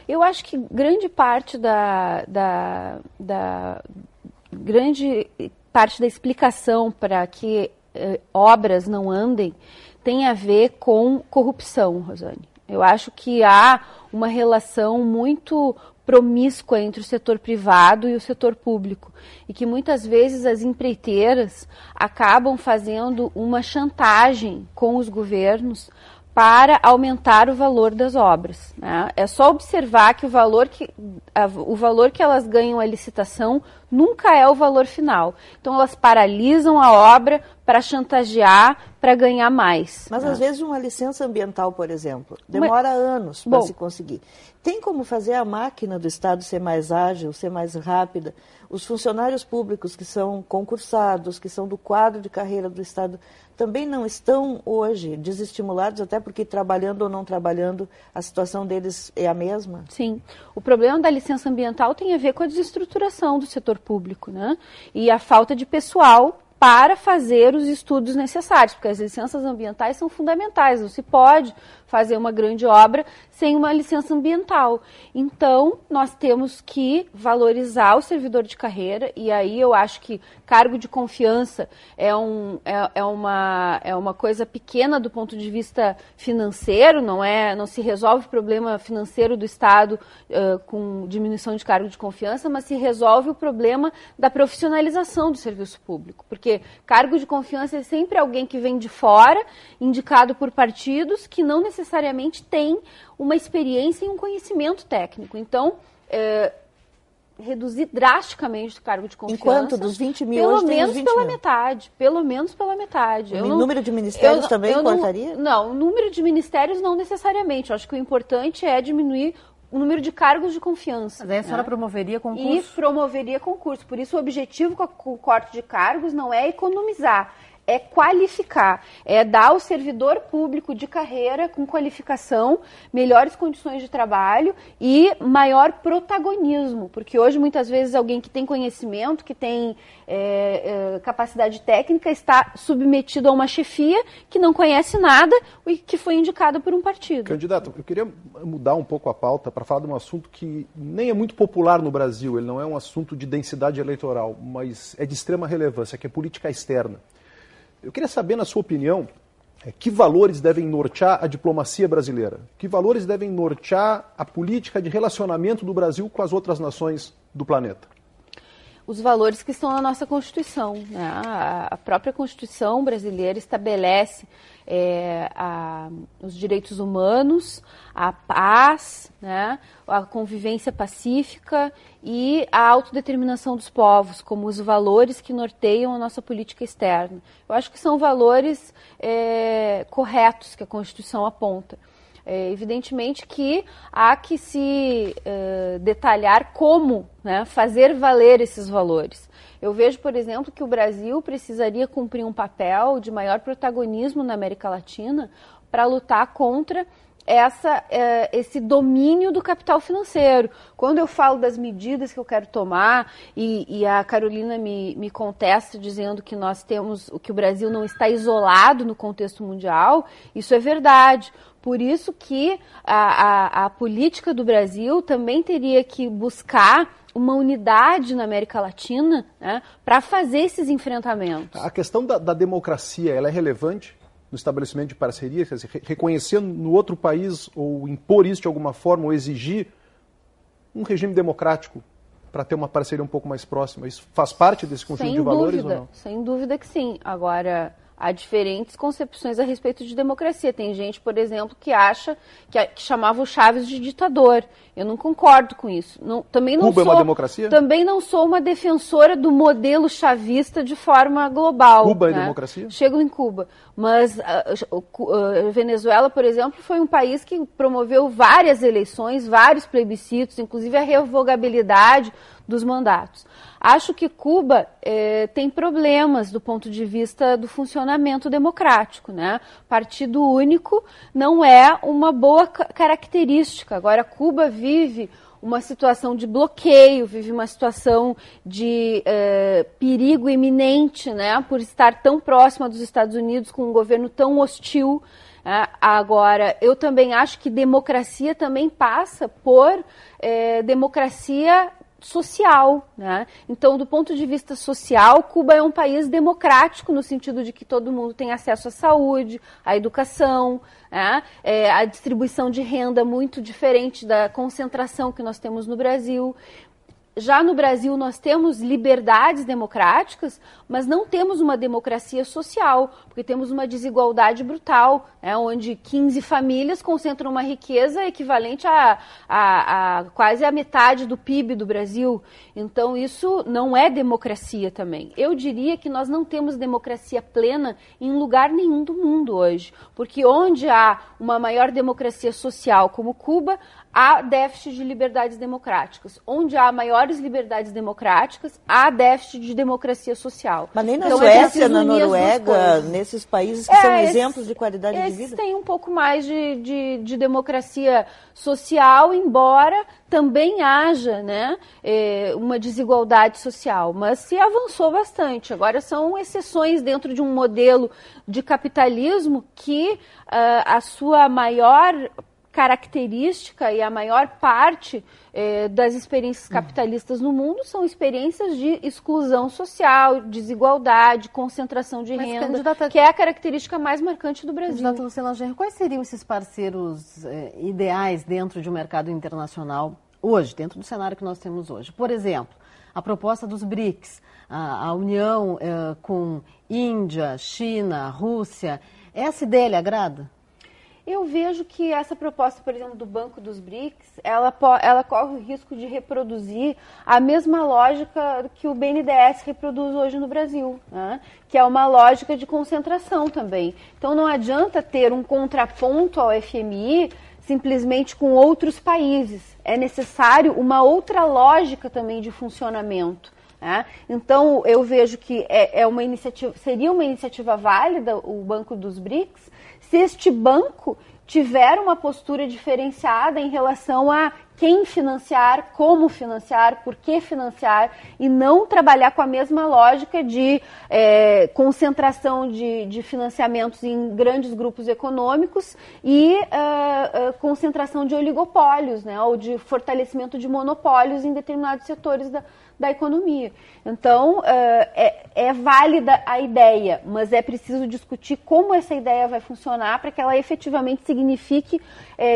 Speaker 2: Eu acho que grande parte grande parte da explicação para que obras não andem tem a ver com corrupção, Rosane. Eu acho que há uma relação muito promíscua entre o setor privado e o setor público e que muitas vezes as empreiteiras acabam fazendo uma chantagem com os governos para aumentar o valor das obras, né? É só observar que o valor que elas ganham à licitação nunca é o valor final. Então elas paralisam a obra para chantagear, para ganhar mais.
Speaker 3: Mas
Speaker 2: né?
Speaker 3: Às vezes uma licença ambiental, por exemplo, demora anos para se conseguir. Tem como fazer a máquina do Estado ser mais ágil, ser mais rápida? Os funcionários públicos que são concursados, que são do quadro de carreira do Estado, também não estão hoje desestimulados, até porque trabalhando ou não trabalhando, a situação deles é a mesma?
Speaker 2: Sim. O problema da licença ambiental tem a ver com a desestruturação do setor público, né? E a falta de pessoal para fazer os estudos necessários, porque as licenças ambientais são fundamentais, não se pode fazer uma grande obra sem uma licença ambiental. Então, nós temos que valorizar o servidor de carreira, e aí eu acho que cargo de confiança é uma coisa pequena do ponto de vista financeiro, não se resolve o problema financeiro do Estado com diminuição de cargo de confiança, mas se resolve o problema da profissionalização do serviço público, porque cargo de confiança é sempre alguém que vem de fora, indicado por partidos que não necessariamente têm uma experiência e um conhecimento técnico. Então, reduzir drasticamente o cargo de confiança.
Speaker 3: Enquanto dos 20 mil hoje tem os 20
Speaker 2: pela
Speaker 3: mil.
Speaker 2: Metade, pelo menos pela metade.
Speaker 3: O número de ministérios também cortaria?
Speaker 2: Não, o número de ministérios não necessariamente. Eu acho que o importante é diminuir o número de cargos de confiança.
Speaker 1: Mas aí a senhora promoveria concurso?
Speaker 2: E promoveria concurso. Por isso, o objetivo com o corte de cargos não é economizar, é qualificar, é dar ao servidor público de carreira com qualificação, melhores condições de trabalho e maior protagonismo, porque hoje muitas vezes alguém que tem conhecimento, que tem capacidade técnica está submetido a uma chefia que não conhece nada e que foi indicada por um partido.
Speaker 4: Candidato, eu queria mudar um pouco a pauta para falar de um assunto que nem é muito popular no Brasil, ele não é um assunto de densidade eleitoral, mas é de extrema relevância, que é política externa. Eu queria saber, na sua opinião, que valores devem nortear a diplomacia brasileira? Que valores devem nortear a política de relacionamento do Brasil com as outras nações do planeta?
Speaker 2: Os valores que estão na nossa Constituição, né? A própria Constituição brasileira estabelece os direitos humanos, a paz, né? A convivência pacífica e a autodeterminação dos povos como os valores que norteiam a nossa política externa. Eu acho que são valores corretos que a Constituição aponta. Evidentemente que há que se detalhar como, né, fazer valer esses valores. Eu vejo, por exemplo, que o Brasil precisaria cumprir um papel de maior protagonismo na América Latina para lutar contra esse domínio do capital financeiro. Quando eu falo das medidas que eu quero tomar, e a Carolina me contesta dizendo que que o Brasil não está isolado no contexto mundial, isso é verdade. Por isso que a política do Brasil também teria que buscar uma unidade na América Latina, né, para fazer esses enfrentamentos.
Speaker 4: A questão da democracia, ela é relevante no estabelecimento de parcerias, quer dizer, reconhecer no outro país ou impor isso de alguma forma ou exigir um regime democrático para ter uma parceria um pouco mais próxima. Isso faz parte desse conjunto de valores ou não?
Speaker 2: Sem dúvida que sim. Agora, há diferentes concepções a respeito de democracia. Tem gente, por exemplo, que acha que chamava o Chaves de ditador. Eu não concordo com isso.
Speaker 4: Cuba é uma democracia?
Speaker 2: Também não sou uma defensora do modelo chavista de forma global.
Speaker 4: Cuba
Speaker 2: né?
Speaker 4: é democracia?
Speaker 2: Chego em Cuba. Mas a Venezuela, por exemplo, foi um país que promoveu várias eleições, vários plebiscitos, inclusive a revogabilidade dos mandatos. Acho que Cuba tem problemas do ponto de vista do funcionamento funcionamento democrático, né? Partido único não é uma boa característica. Agora, Cuba vive uma situação de bloqueio, vive uma situação de perigo iminente, né? Por estar tão próxima dos Estados Unidos, com um governo tão hostil. Agora, eu também acho que democracia também passa por democracia social, né? Então, do ponto de vista social, Cuba é um país democrático no sentido de que todo mundo tem acesso à saúde, à educação, né? A distribuição de renda muito diferente da concentração que nós temos no Brasil. Já no Brasil nós temos liberdades democráticas, mas não temos uma democracia social, porque temos uma desigualdade brutal, onde 15 famílias concentram uma riqueza equivalente a quase a metade do PIB do Brasil. Então isso não é democracia também. Eu diria que nós não temos democracia plena em lugar nenhum do mundo hoje, porque onde há uma maior democracia social como Cuba, há déficit de liberdades democráticas. Onde há maiores liberdades democráticas, há déficit de democracia social.
Speaker 3: Mas nem na Suécia, na Noruega, nesses países que são exemplos de qualidade de vida?
Speaker 2: Esses têm um pouco mais de democracia social, embora também haja, né, uma desigualdade social. Mas se avançou bastante. Agora são exceções dentro de um modelo de capitalismo que a sua maior característica e a maior parte das experiências capitalistas no mundo são experiências de exclusão social, desigualdade, concentração de renda, que é a característica mais marcante do Brasil.
Speaker 1: Candidata Luciana Genro, quais seriam esses parceiros ideais dentro de um mercado internacional hoje, dentro do cenário que nós temos hoje? Por exemplo, a proposta dos BRICS, a união com Índia, China, Rússia, essa ideia lhe agrada?
Speaker 2: Eu vejo que essa proposta, por exemplo, do Banco dos BRICS, ela corre o risco de reproduzir a mesma lógica que o BNDES reproduz hoje no Brasil, né? Que é uma lógica de concentração também. Então não adianta ter um contraponto ao FMI simplesmente com outros países. É necessário uma outra lógica também de funcionamento. Então eu vejo que seria uma iniciativa válida o Banco dos BRICS, se este banco tiver uma postura diferenciada em relação a quem financiar, como financiar, por que financiar, e não trabalhar com a mesma lógica de concentração de financiamentos em grandes grupos econômicos e concentração de oligopólios, né, ou de fortalecimento de monopólios em determinados setores da economia. Então, é válida a ideia, mas é preciso discutir como essa ideia vai funcionar para que ela efetivamente signifique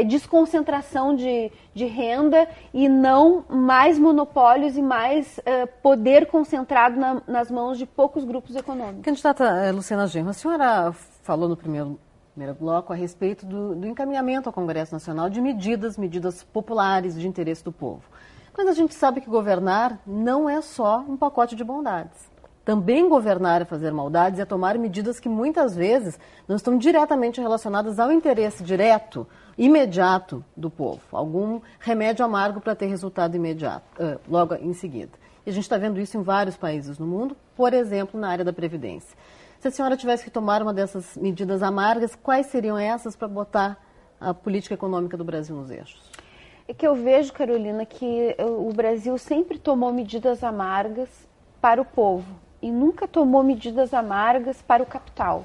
Speaker 2: desconcentração de renda e não mais monopólios e mais poder concentrado nas mãos de poucos grupos econômicos.
Speaker 1: Candidata Luciana Genro, a senhora falou no primeiro bloco a respeito do encaminhamento ao Congresso Nacional de medidas populares de interesse do povo. Mas a gente sabe que governar não é só um pacote de bondades. Também governar é fazer maldades e é tomar medidas que muitas vezes não estão diretamente relacionadas ao interesse direto, imediato do povo. Algum remédio amargo para ter resultado imediato, logo em seguida. E a gente está vendo isso em vários países no mundo, por exemplo, na área da Previdência. Se a senhora tivesse que tomar uma dessas medidas amargas, quais seriam essas para botar a política econômica do Brasil nos eixos?
Speaker 2: É que eu vejo, Carolina, que o Brasil sempre tomou medidas amargas para o povo e nunca tomou medidas amargas para o capital.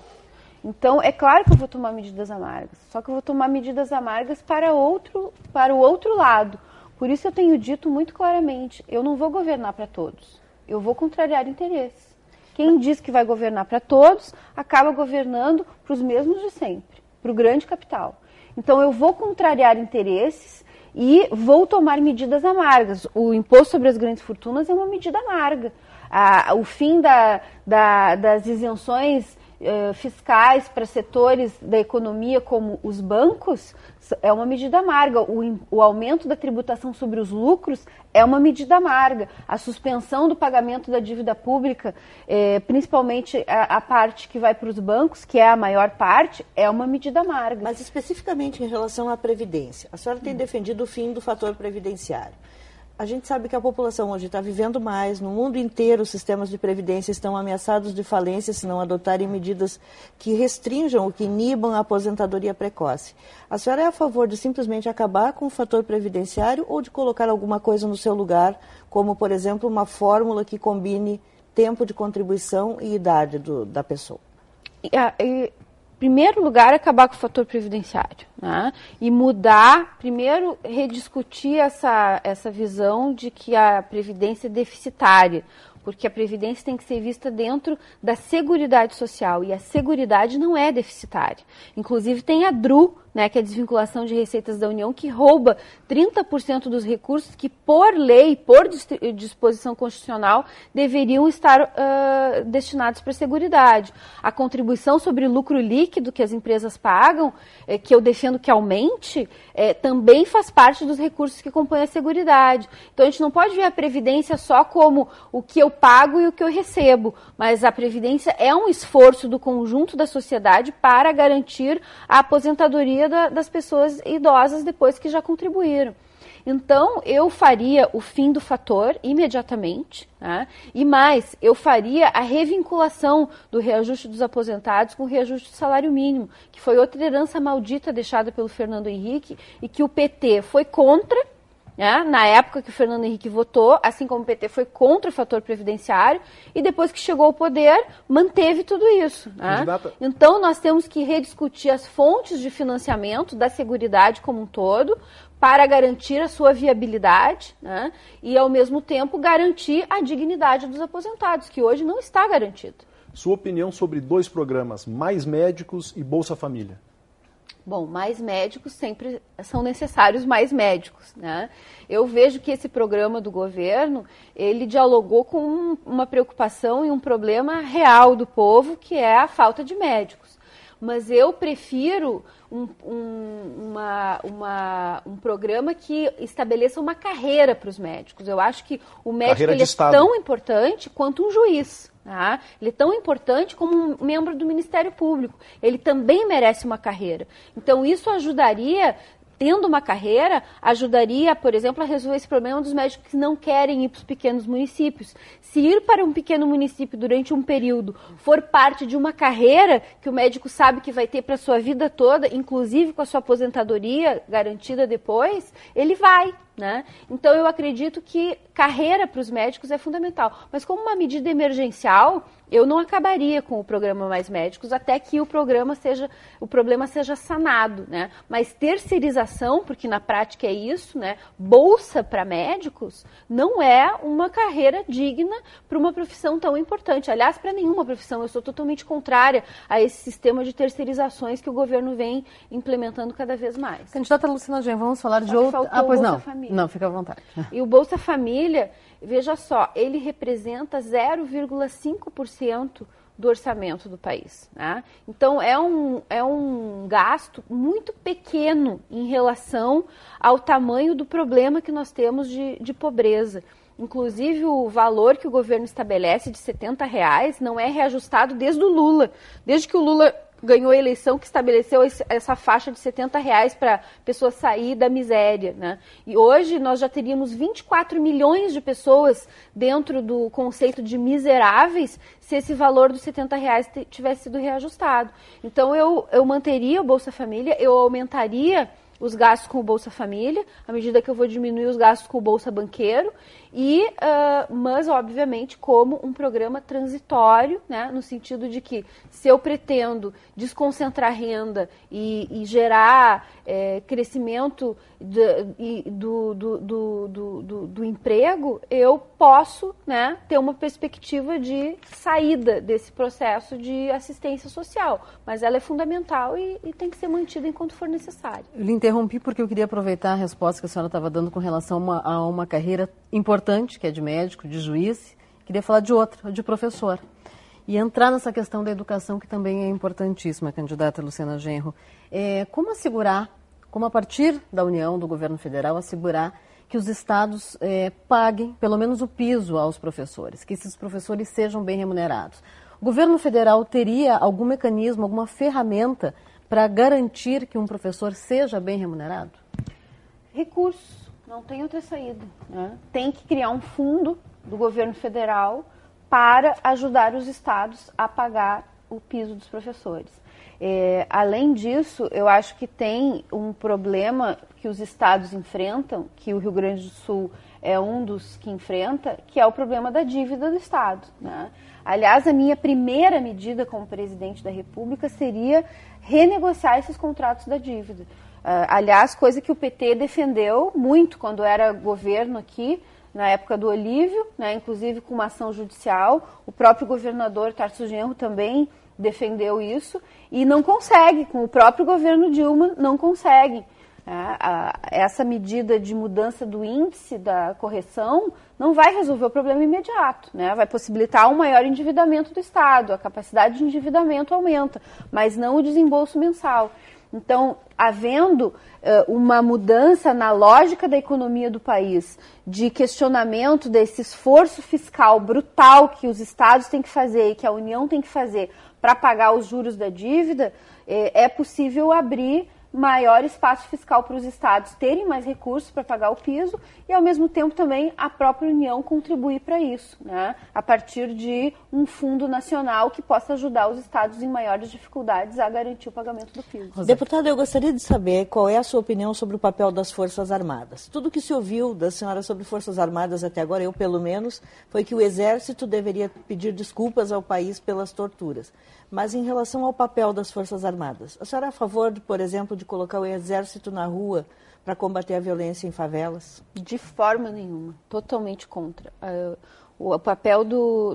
Speaker 2: Então, é claro que eu vou tomar medidas amargas, só que eu vou tomar medidas amargas para o outro lado. Por isso eu tenho dito muito claramente, eu não vou governar para todos, eu vou contrariar interesses. Quem diz que vai governar para todos, acaba governando para os mesmos de sempre, para o grande capital. Então, eu vou contrariar interesses e vou tomar medidas amargas. O imposto sobre as grandes fortunas é uma medida amarga. O fim das isenções fiscais para setores da economia como os bancos é uma medida amarga. O aumento da tributação sobre os lucros é uma medida amarga. A suspensão do pagamento da dívida pública, principalmente a parte que vai para os bancos, que é a maior parte, é uma medida amarga.
Speaker 3: Mas especificamente em relação à Previdência, a senhora tem defendido o fim do fator previdenciário. A gente sabe que a população hoje está vivendo mais. No mundo inteiro, os sistemas de previdência estão ameaçados de falência se não adotarem medidas que restringam ou que inibam a aposentadoria precoce. A senhora é a favor de simplesmente acabar com o fator previdenciário ou de colocar alguma coisa no seu lugar, como, por exemplo, uma fórmula que combine tempo de contribuição e idade da pessoa?
Speaker 2: Em primeiro lugar, acabar com o fator previdenciário, né? E mudar, primeiro, rediscutir essa visão de que a previdência é deficitária, porque a previdência tem que ser vista dentro da Seguridade Social, e a Seguridade não é deficitária. Inclusive tem a DRU, né, que é a desvinculação de receitas da União, que rouba 30% dos recursos que, por lei, por disposição constitucional, deveriam estar destinados para a Seguridade. A contribuição sobre lucro líquido que as empresas pagam, que eu defendo que aumente, também faz parte dos recursos que compõem a Seguridade. Então, a gente não pode ver a Previdência só como o que eu pago e o que eu recebo, mas a Previdência é um esforço do conjunto da sociedade para garantir a aposentadoria das pessoas idosas depois que já contribuíram. Então, eu faria o fim do fator imediatamente, né? E mais, eu faria a revinculação do reajuste dos aposentados com o reajuste do salário mínimo, que foi outra herança maldita deixada pelo Fernando Henrique e que o PT foi contra, né? Na época que o Fernando Henrique votou, assim como o PT foi contra o fator previdenciário, e depois que chegou ao poder, manteve tudo isso, né? Então, nós temos que rediscutir as fontes de financiamento da Seguridade como um todo, para garantir a sua viabilidade, né? E, ao mesmo tempo, garantir a dignidade dos aposentados, que hoje não está garantida.
Speaker 4: Sua opinião sobre dois programas, Mais Médicos e Bolsa Família?
Speaker 2: Bom, mais médicos, sempre são necessários mais médicos, né? Eu vejo que esse programa do governo, ele dialogou com uma preocupação e um problema real do povo, que é a falta de médicos. Mas eu prefiro um programa que estabeleça uma carreira para os médicos. Eu acho que o médico ele é tão importante quanto um juiz. Tá? Ele é tão importante como um membro do Ministério Público. Ele também merece uma carreira. Então, isso ajudaria, tendo uma carreira, ajudaria, por exemplo, a resolver esse problema dos médicos que não querem ir para os pequenos municípios. Se ir para um pequeno município durante um período for parte de uma carreira que o médico sabe que vai ter para a sua vida toda, inclusive com a sua aposentadoria garantida depois, ele vai. Né? Então, eu acredito que carreira para os médicos é fundamental. Mas como uma medida emergencial, eu não acabaria com o programa Mais Médicos até que o problema seja sanado. Né? Mas terceirização, porque na prática é isso, né? Bolsa para médicos, não é uma carreira digna para uma profissão tão importante. Aliás, para nenhuma profissão. Eu sou totalmente contrária a esse sistema de terceirizações que o governo vem implementando cada vez mais.
Speaker 1: Candidata Luciana Genro, vamos falar de outro...
Speaker 2: Pois não. Família.
Speaker 1: Não, fica à vontade.
Speaker 2: E o Bolsa Família, veja só, ele representa 0,5% do orçamento do país. Né? Então, é um gasto muito pequeno em relação ao tamanho do problema que nós temos de pobreza. Inclusive, o valor que o governo estabelece de R$70 não é reajustado desde o Lula. Desde que o Lula ganhou a eleição, que estabeleceu essa faixa de R$70 para a pessoa sair da miséria. Né? E hoje nós já teríamos 24 milhões de pessoas dentro do conceito de miseráveis se esse valor dos R$70 tivesse sido reajustado. Então, eu manteria o Bolsa Família, eu aumentaria os gastos com o Bolsa Família, à medida que eu vou diminuir os gastos com o Bolsa Banqueiro, mas, obviamente, como um programa transitório, né, no sentido de que, se eu pretendo desconcentrar renda e gerar crescimento do emprego, eu posso, né, ter uma perspectiva de saída desse processo de assistência social. Mas ela é fundamental e tem que ser mantida enquanto for necessário.
Speaker 1: Eu lhe interrompi porque eu queria aproveitar a resposta que a senhora estava dando com relação a uma carreira importante, que é de médico, de juiz. Queria falar de outra, de professor. E entrar nessa questão da educação, que também é importantíssima, candidata Luciana Genro. Como assegurar, como a partir da União, do governo federal, assegurar que os estados paguem pelo menos o piso aos professores, que esses professores sejam bem remunerados? O governo federal teria algum mecanismo, alguma ferramenta para garantir que um professor seja bem remunerado?
Speaker 2: Recursos. Não tem outra saída, né? Tem que criar um fundo do governo federal para ajudar os estados a pagar o piso dos professores. Além disso, eu acho que tem um problema que os estados enfrentam, que o Rio Grande do Sul é um dos que enfrenta, que é o problema da dívida do estado, né? Aliás, a minha primeira medida como presidente da República seria renegociar esses contratos da dívida. Aliás, coisa que o PT defendeu muito quando era governo aqui, na época do Olívio, né, inclusive com uma ação judicial. O próprio governador Tarso Genro também defendeu isso e não consegue, com o próprio governo Dilma, não consegue. Essa medida de mudança do índice da correção não vai resolver o problema imediato, né? Vai possibilitar um maior endividamento do Estado, a capacidade de endividamento aumenta, mas não o desembolso mensal. Então, havendo uma mudança na lógica da economia do país, de questionamento desse esforço fiscal brutal que os estados têm que fazer e que a União tem que fazer para pagar os juros da dívida, é possível abrir maior espaço fiscal para os estados terem mais recursos para pagar o piso e, ao mesmo tempo, também a própria União contribuir para isso, né? A partir de um fundo nacional que possa ajudar os estados em maiores dificuldades a garantir o pagamento do piso.
Speaker 3: Deputada, eu gostaria de saber qual é a sua opinião sobre o papel das Forças Armadas. Tudo que se ouviu da senhora sobre Forças Armadas até agora, eu pelo menos, foi que o Exército deveria pedir desculpas ao país pelas torturas. Mas em relação ao papel das Forças Armadas, a senhora é a favor, por exemplo, de colocar o Exército na rua para combater a violência em favelas?
Speaker 2: De forma nenhuma, totalmente contra. O papel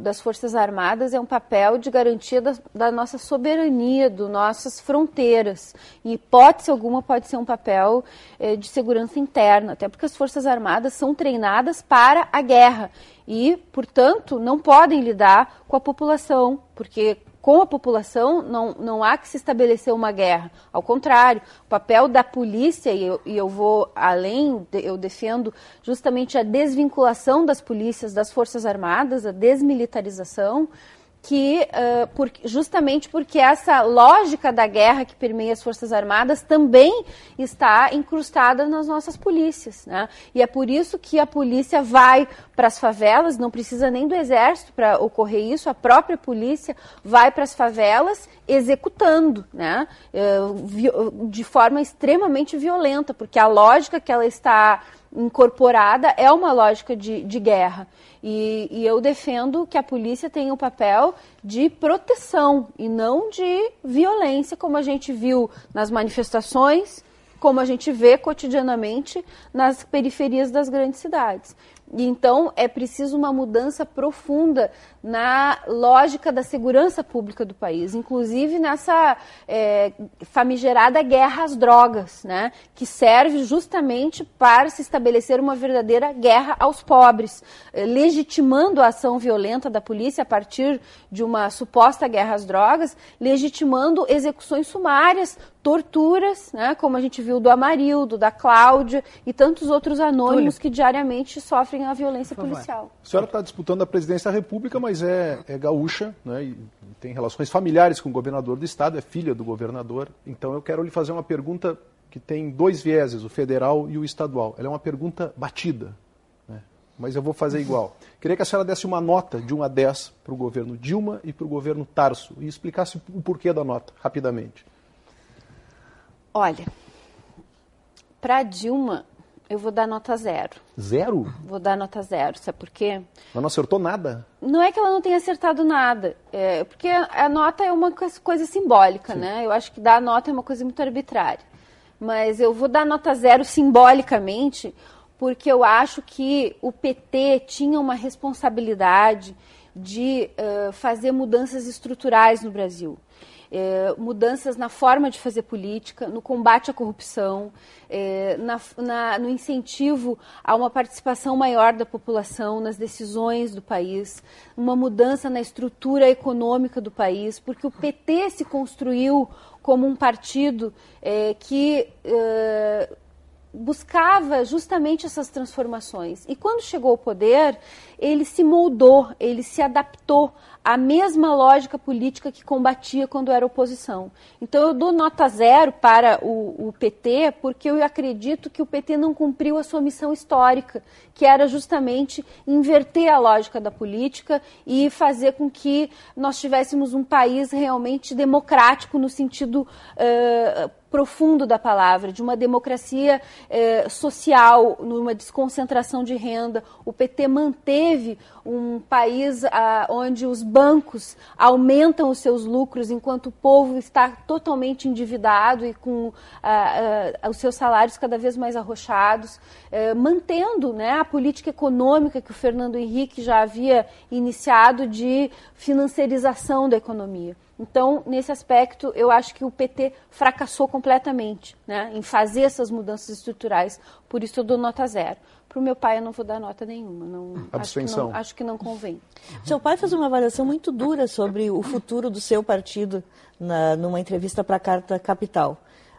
Speaker 2: das Forças Armadas é um papel de garantia da nossa soberania, das nossas fronteiras. Em hipótese alguma pode ser um papel de segurança interna, até porque as Forças Armadas são treinadas para a guerra e, portanto, não podem lidar com a população, porque com a população não há que se estabelecer uma guerra. Ao contrário, o papel da polícia, e eu vou além, eu defendo justamente a desvinculação das polícias, das Forças Armadas, a desmilitarização, justamente porque essa lógica da guerra que permeia as Forças Armadas também está incrustada nas nossas polícias, né? E é por isso que a polícia vai para as favelas, não precisa nem do Exército para ocorrer isso, a própria polícia vai para as favelas executando, né? De forma extremamente violenta, porque a lógica que ela está incorporada é uma lógica de guerra. E eu defendo que a polícia tenha o papel de proteção e não de violência, como a gente viu nas manifestações, como a gente vê cotidianamente nas periferias das grandes cidades. E então é preciso uma mudança profunda na lógica da segurança pública do país, inclusive nessa famigerada guerra às drogas, né, que serve justamente para se estabelecer uma verdadeira guerra aos pobres, legitimando a ação violenta da polícia a partir de uma suposta guerra às drogas, legitimando execuções sumárias, torturas, né, como a gente viu do Amarildo, da Cláudia e tantos outros anônimos que diariamente sofrem a violência policial.
Speaker 4: A senhora está disputando a presidência da República, mas é gaúcha, né, e tem relações familiares com o governador do estado, é filha do governador. Então eu quero lhe fazer uma pergunta que tem dois vieses, o federal e o estadual. Ela é uma pergunta batida, né, mas eu vou fazer igual. Queria que a senhora desse uma nota de 1 a 10 para o governo Dilma e para o governo Tarso e explicasse o porquê da nota, rapidamente.
Speaker 2: Olha, para Dilma, eu vou dar nota 0.
Speaker 4: 0?
Speaker 2: Vou dar nota 0, sabe por quê?
Speaker 4: Ela não acertou nada?
Speaker 2: Não é que ela não tenha acertado nada, porque a nota é uma coisa simbólica, né? Eu acho que dar nota é uma coisa muito arbitrária. Mas eu vou dar nota 0 simbolicamente, porque eu acho que o PT tinha uma responsabilidade de fazer mudanças estruturais no Brasil. Mudanças na forma de fazer política, no combate à corrupção, no incentivo a uma participação maior da população nas decisões do país, uma mudança na estrutura econômica do país, porque o PT se construiu como um partido que buscava justamente essas transformações. E quando chegou ao poder, ele se moldou, ele se adaptou à mesma lógica política que combatia quando era oposição. Então eu dou nota 0 para o PT, porque eu acredito que o PT não cumpriu a sua missão histórica, que era justamente inverter a lógica da política e fazer com que nós tivéssemos um país realmente democrático no sentido profundo da palavra, de uma democracia social, numa desconcentração de renda. O PT manteve um país onde os bancos aumentam os seus lucros enquanto o povo está totalmente endividado e com os seus salários cada vez mais arrochados, mantendo, né, a política econômica que o Fernando Henrique já havia iniciado de financiarização da economia. Então, nesse aspecto, eu acho que o PT fracassou completamente, né, em fazer essas mudanças estruturais. Por isso eu dou nota 0. Para o meu pai eu não vou dar nota nenhuma. Acho que não convém.
Speaker 3: Seu pai fez uma avaliação muito dura sobre o futuro do seu partido numa entrevista para a Carta Capital.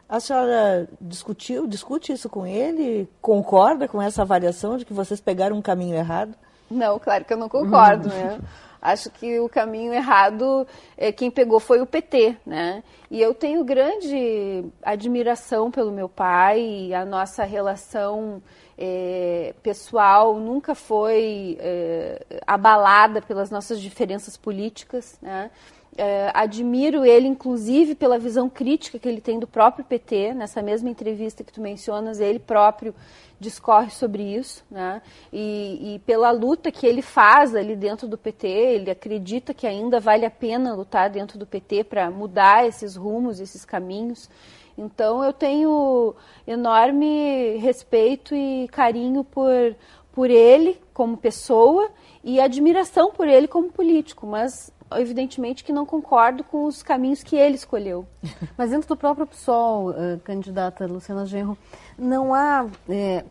Speaker 3: A senhora discute isso com ele? Concorda com essa avaliação de que vocês pegaram um caminho errado?
Speaker 2: Não, claro que eu não concordo, né? Acho que o caminho errado, quem pegou foi o PT, né? E eu tenho grande admiração pelo meu pai, e a nossa relação pessoal nunca foi abalada pelas nossas diferenças políticas, né? Admiro ele, inclusive, pela visão crítica que ele tem do próprio PT. Nessa mesma entrevista que tu mencionas, ele próprio discorre sobre isso, né? E pela luta que ele faz ali dentro do PT. Ele acredita que ainda vale a pena lutar dentro do PT para mudar esses rumos, esses caminhos. Então eu tenho enorme respeito e carinho por ele como pessoa e admiração por ele como político, mas evidentemente que não concordo com os caminhos que ele escolheu.
Speaker 1: Mas dentro do próprio PSOL, candidata Luciana Genro, não há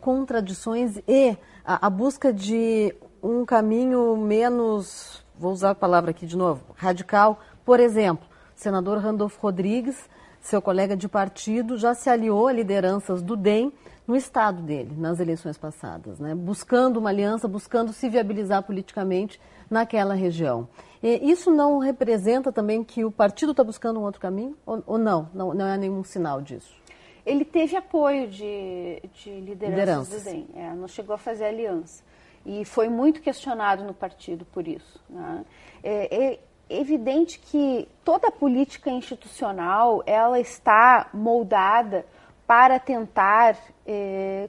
Speaker 1: contradições e a busca de um caminho menos, vou usar a palavra aqui de novo, radical. Por exemplo, o senador Randolfo Rodrigues, seu colega de partido, já se aliou a lideranças do DEM no estado dele, nas eleições passadas, né? Buscando uma aliança, buscando se viabilizar politicamente naquela região. Isso não representa também que o partido está buscando um outro caminho? Ou não? Não é nenhum sinal disso?
Speaker 2: Ele teve apoio de lideranças do DEM, não chegou a fazer aliança. E foi muito questionado no partido por isso, né? É evidente que toda a política institucional ela está moldada para tentar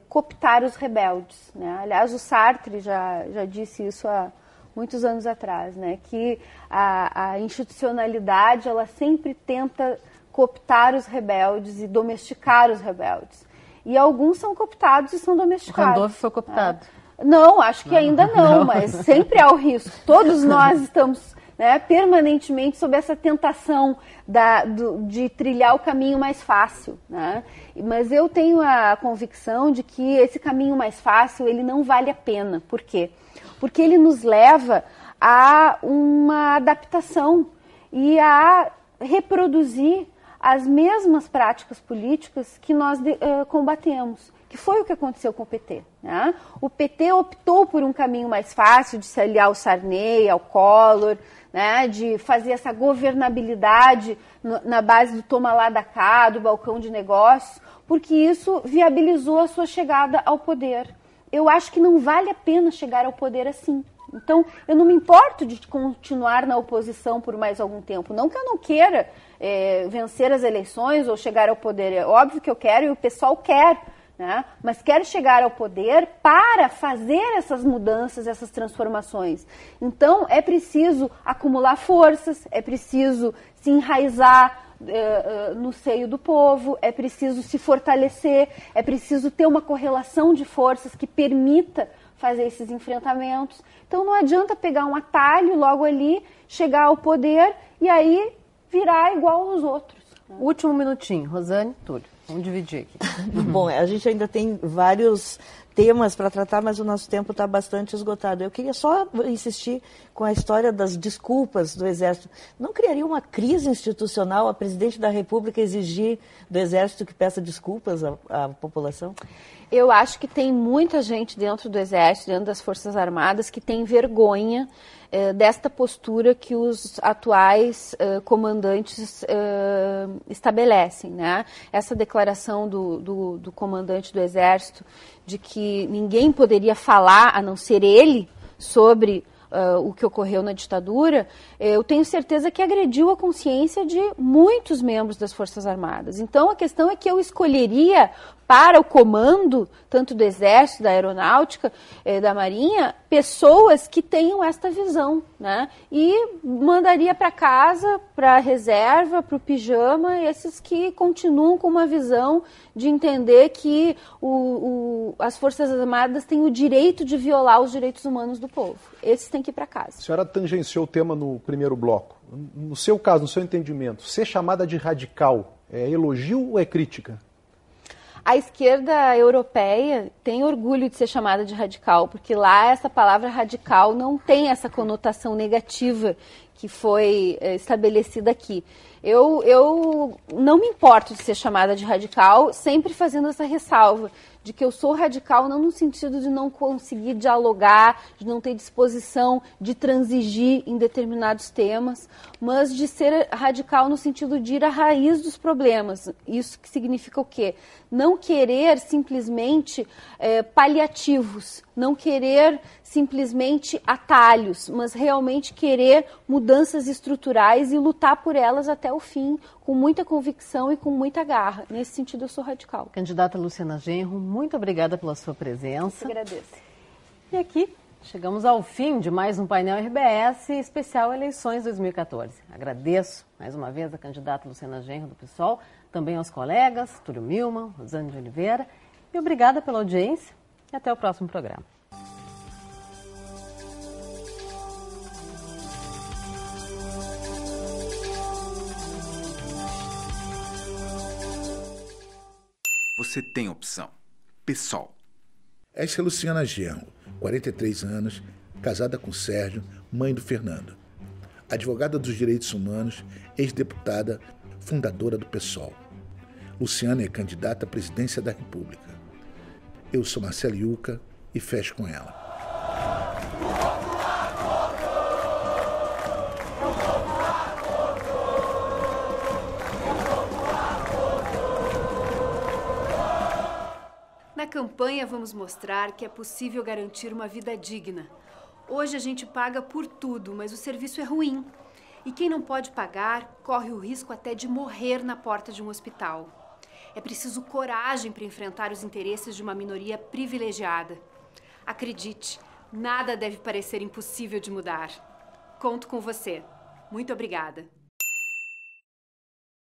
Speaker 2: cooptar os rebeldes, né? Aliás, o Sartre já disse isso há muitos anos atrás, né? Que a institucionalidade ela sempre tenta cooptar os rebeldes e domesticar os rebeldes. E alguns são cooptados e são domesticados.
Speaker 1: O Randolph foi cooptado?
Speaker 2: Não, acho que ainda não, mas sempre há o risco. Todos nós estamos, né, permanentemente sob essa tentação de trilhar o caminho mais fácil, né? Mas eu tenho a convicção de que esse caminho mais fácil ele não vale a pena. Por quê? Porque ele nos leva a uma adaptação e a reproduzir as mesmas práticas políticas que nós combatemos, que foi o que aconteceu com o PT, né? O PT optou por um caminho mais fácil de se aliar ao Sarney, ao Collor, né? De fazer essa governabilidade na base do toma lá da cá, do balcão de negócios, porque isso viabilizou a sua chegada ao poder. Eu acho que não vale a pena chegar ao poder assim. Então, eu não me importo de continuar na oposição por mais algum tempo. Não que eu não queira vencer as eleições ou chegar ao poder. É óbvio que eu quero e o pessoal quer, né? Mas quero chegar ao poder para fazer essas mudanças, essas transformações. Então, é preciso acumular forças, é preciso se enraizar no seio do povo, é preciso se fortalecer, é preciso ter uma correlação de forças que permita fazer esses enfrentamentos. Então não adianta pegar um atalho logo ali, chegar ao poder e aí virar igual aos outros.
Speaker 1: Último minutinho, Rosane, Túlio, vamos dividir aqui.
Speaker 3: Bom, a gente ainda tem vários temas para tratar, mas o nosso tempo está bastante esgotado. Eu queria só insistir com a história das desculpas do Exército. Não criaria uma crise institucional a presidente da República exigir do Exército que peça desculpas à população?
Speaker 2: Eu acho que tem muita gente dentro do Exército, dentro das Forças Armadas, que tem vergonha desta postura que os atuais comandantes estabelecem, né? Essa declaração do comandante do Exército de que ninguém poderia falar, a não ser ele, sobre o que ocorreu na ditadura, eu tenho certeza que agrediu a consciência de muitos membros das Forças Armadas. Então, a questão é que eu escolheria para o comando, tanto do Exército, da Aeronáutica, da Marinha, pessoas que tenham esta visão, né? E mandaria para casa, para a reserva, para o pijama, esses que continuam com uma visão de entender que as Forças Armadas têm o direito de violar os direitos humanos do povo. Esses têm que ir para casa.
Speaker 4: A senhora tangenciou o tema no primeiro bloco. No seu caso, no seu entendimento, ser chamada de radical é elogio ou é crítica?
Speaker 2: A esquerda europeia tem orgulho de ser chamada de radical, porque lá essa palavra radical não tem essa conotação negativa que foi estabelecida aqui. Eu não me importo de ser chamada de radical, sempre fazendo essa ressalva de que eu sou radical não no sentido de não conseguir dialogar, de não ter disposição de transigir em determinados temas, mas de ser radical no sentido de ir à raiz dos problemas. Isso que significa o quê? Não querer simplesmente paliativos, não querer simplesmente atalhos, mas realmente querer mudanças estruturais e lutar por elas até o fim, com muita convicção e com muita garra. Nesse sentido, eu sou radical.
Speaker 1: Candidata Luciana Genro, muito obrigada pela sua presença.
Speaker 2: Eu agradeço.
Speaker 1: E aqui chegamos ao fim de mais um painel RBS especial Eleições 2014. Agradeço mais uma vez a candidata Luciana Genro do PSOL, também aos colegas Túlio Milman, Rosane de Oliveira, e obrigada pela audiência e até o próximo programa.
Speaker 5: Você tem opção. PSOL.
Speaker 6: Essa é Luciana Genro, 43 anos, casada com Sérgio, mãe do Fernando. Advogada dos direitos humanos, ex-deputada, fundadora do PSOL. Luciana é candidata à presidência da República. Eu sou Marcelo Yuca e fecho com ela.
Speaker 7: Na campanha, vamos mostrar que é possível garantir uma vida digna. Hoje a gente paga por tudo, mas o serviço é ruim. E quem não pode pagar, corre o risco até de morrer na porta de um hospital. É preciso coragem para enfrentar os interesses de uma minoria privilegiada. Acredite, nada deve parecer impossível de mudar. Conto com você. Muito obrigada.